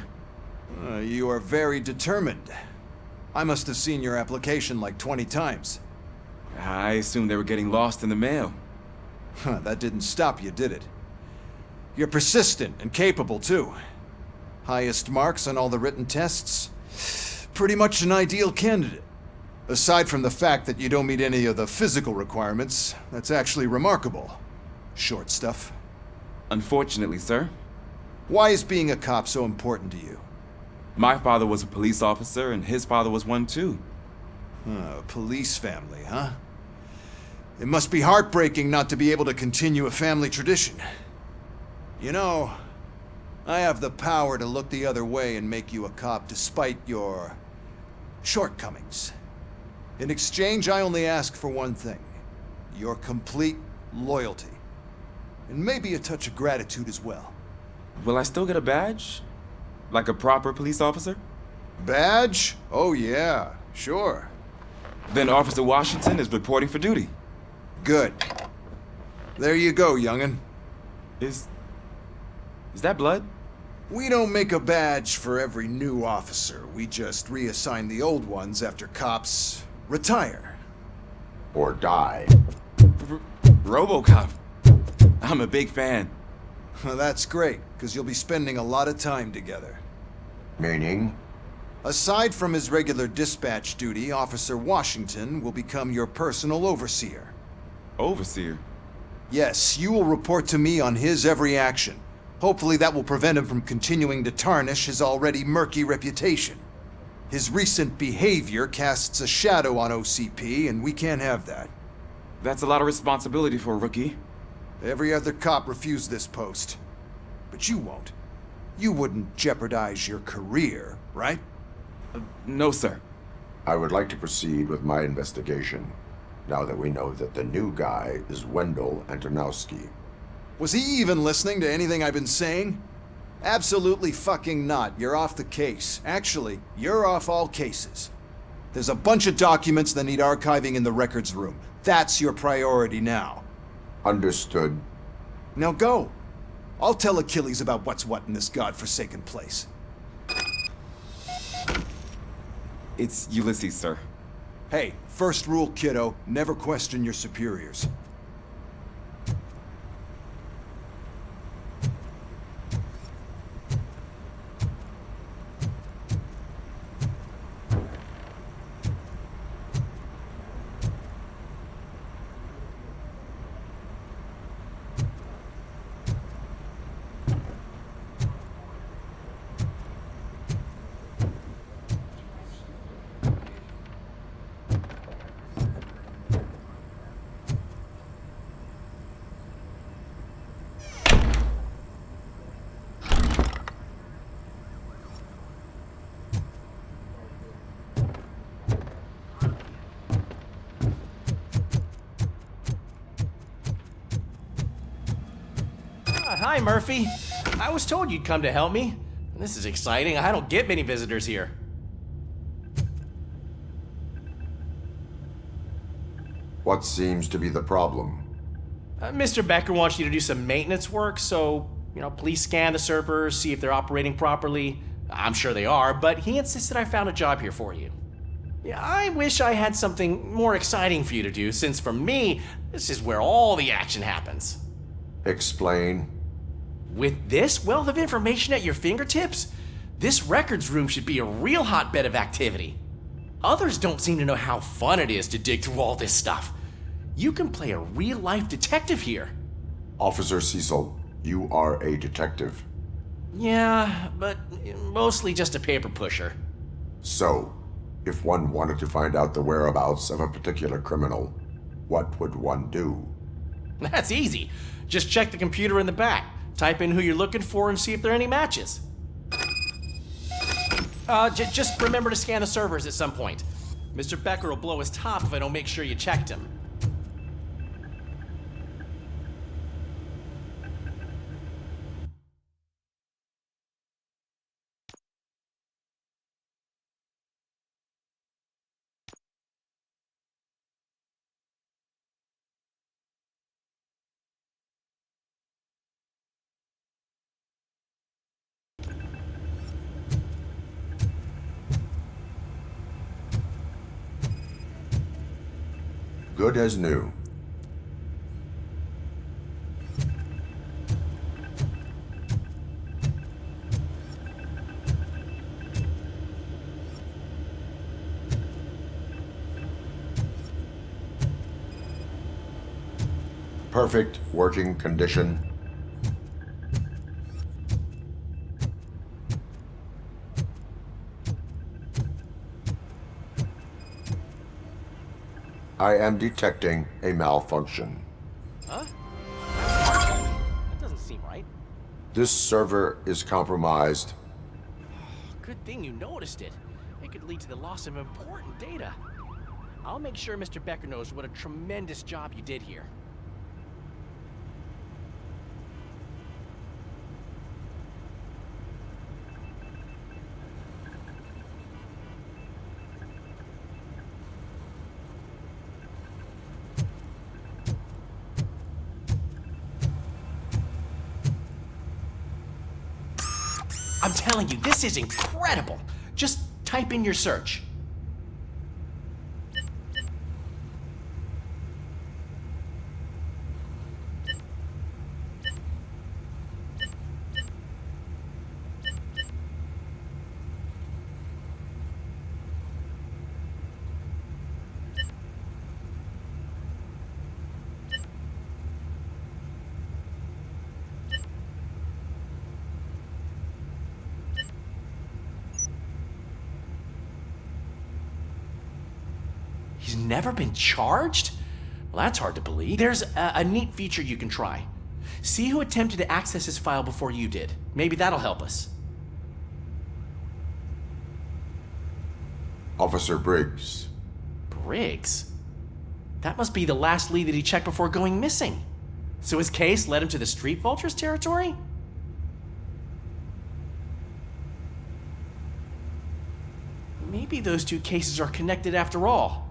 You are very determined. I must have seen your application like 20 times. I assumed they were getting lost in the mail. That didn't stop you, did it? You're persistent and capable, too. Highest marks on all the written tests. Pretty much an ideal candidate. Aside from the fact that you don't meet any of the physical requirements, that's actually remarkable. Short stuff. Unfortunately, sir. Why is being a cop so important to you? My father was a police officer, and his father was one too. A police family, huh? It must be heartbreaking not to be able to continue a family tradition. You know, I have the power to look the other way and make you a cop despite your shortcomings. In exchange, I only ask for one thing. Your complete loyalty. And maybe a touch of gratitude as well. Will I still get a badge? Like a proper police officer? Badge? Oh yeah, sure. Then Officer Washington is reporting for duty. Good. There you go, young'un. Is that blood? We don't make a badge for every new officer. We just reassign the old ones after cops retire. Or die. Robocop. I'm a big fan. Well, that's great, because you'll be spending a lot of time together. Meaning? Aside from his regular dispatch duty, Officer Washington will become your personal overseer. Overseer? Yes, you will report to me on his every action. Hopefully that will prevent him from continuing to tarnish his already murky reputation. His recent behavior casts a shadow on OCP, and we can't have that. That's a lot of responsibility for a rookie. Every other cop refused this post. But you won't. You wouldn't jeopardize your career, right? No, sir. I would like to proceed with my investigation, now that we know that the new guy is Wendell Antonowski. Was he even listening to anything I've been saying? Absolutely fucking not. You're off the case. Actually, you're off all cases. There's a bunch of documents that need archiving in the records room. That's your priority now. Understood. Now go. I'll tell Achilles about what's what in this godforsaken place. It's Ulysses, sir. Hey, first rule, kiddo, never question your superiors. Hi, Murphy. I was told you'd come to help me. This is exciting. I don't get many visitors here. What seems to be the problem? Mr. Becker wants you to do some maintenance work, so, please scan the servers, see if they're operating properly. I'm sure they are, but he insisted I found a job here for you. Yeah, I wish I had something more exciting for you to do, since for me, this is where all the action happens. Explain. With this wealth of information at your fingertips, this records room should be a real hotbed of activity. Others don't seem to know how fun it is to dig through all this stuff. You can play a real-life detective here. Officer Cecil, you are a detective. Yeah, but mostly just a paper pusher. So, if one wanted to find out the whereabouts of a particular criminal, what would one do? That's easy. Just check the computer in the back. Type in who you're looking for and see if there are any matches. Just remember to scan the servers at some point. Mr. Becker will blow his top if I don't make sure you checked him. Good as new. Perfect working condition. I am detecting a malfunction. Huh? That doesn't seem right. This server is compromised. Good thing you noticed it. It could lead to the loss of important data. I'll make sure Mr. Becker knows what a tremendous job you did here. I'm telling you, this is incredible. Just type in your search. He's never been charged? Well, that's hard to believe. There's a neat feature you can try. See who attempted to access his file before you did. Maybe that'll help us. Officer Briggs. Briggs? That must be the last lead that he checked before going missing. So his case led him to the Street Vultures territory? Maybe those two cases are connected after all.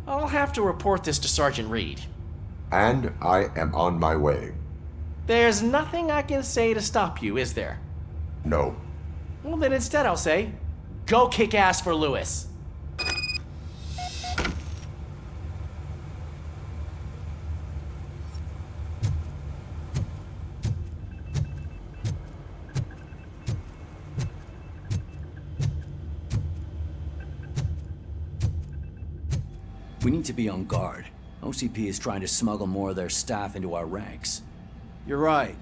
I'll have to report this to Sergeant Reed. And I am on my way. There's nothing I can say to stop you, is there? No. Well, then instead I'll say, go kick ass for Lewis. We need to be on guard. OCP is trying to smuggle more of their staff into our ranks. You're right.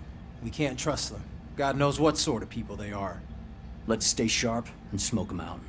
We can't trust them. God knows what sort of people they are. Let's stay sharp and smoke them out.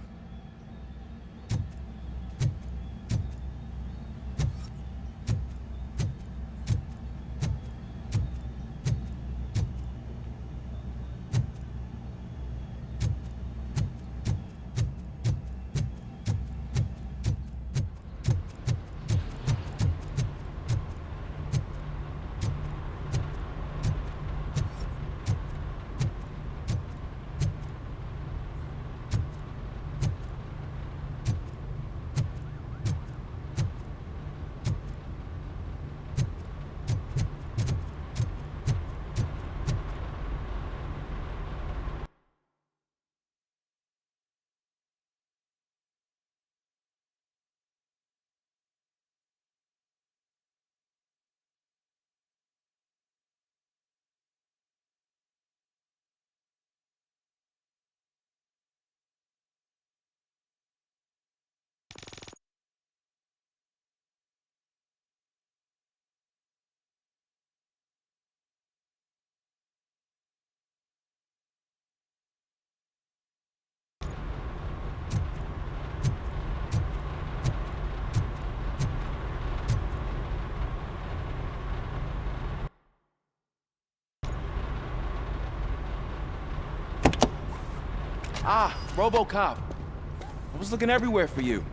Ah, Robocop. I was looking everywhere for you.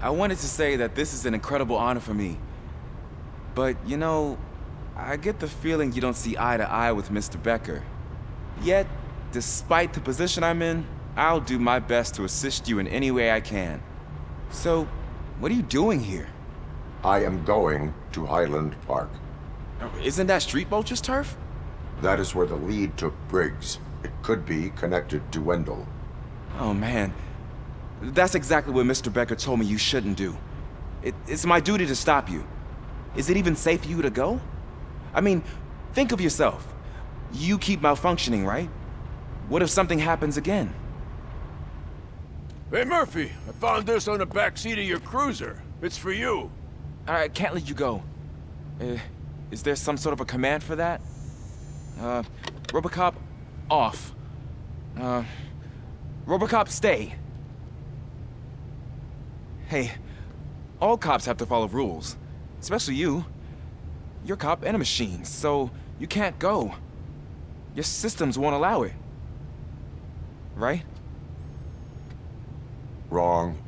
I wanted to say that this is an incredible honor for me. But, you know, I get the feeling you don't see eye to eye with Mr. Becker. Yet, despite the position I'm in, I'll do my best to assist you in any way I can. So, what are you doing here? I am going to Highland Park. Isn't that Street Vulture's turf? That is where the lead took Briggs. It could be connected to Wendell. Oh, man. That's exactly what Mr. Becker told me you shouldn't do. It's my duty to stop you. Is it even safe for you to go? I mean, think of yourself. You keep malfunctioning, right? What if something happens again? Hey, Murphy, I found this on the back seat of your cruiser. It's for you. I can't let you go. Is there some sort of a command for that? Robocop, off. Robocop, stay. Hey, all cops have to follow rules. Especially you. You're a cop and a machine, so you can't go. Your systems won't allow it. Right? Wrong.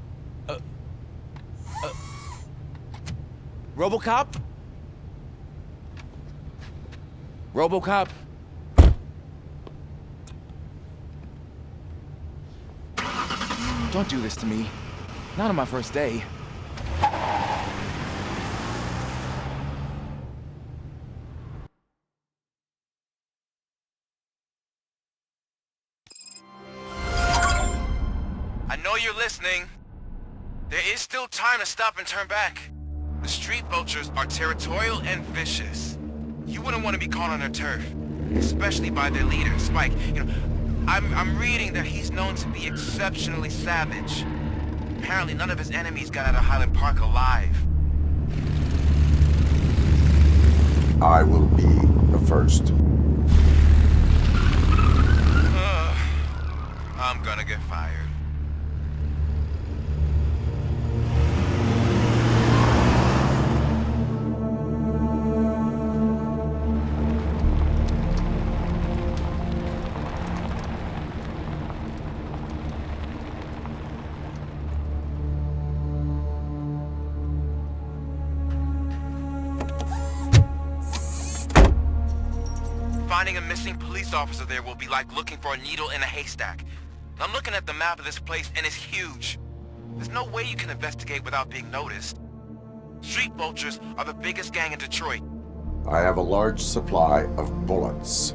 Robocop? Robocop? Don't do this to me. Not on my first day. I know you're listening. There is still time to stop and turn back. The Street Vultures are territorial and vicious. You wouldn't want to be caught on their turf, especially by their leader, Spike. You know, I'm reading that he's known to be exceptionally savage. Apparently none of his enemies got out of Highland Park alive. I will be the first. I'm gonna get fired. Finding a missing police officer there will be like looking for a needle in a haystack. I'm looking at the map of this place and it's huge. There's no way you can investigate without being noticed. Street vultures are the biggest gang in Detroit. I have a large supply of bullets.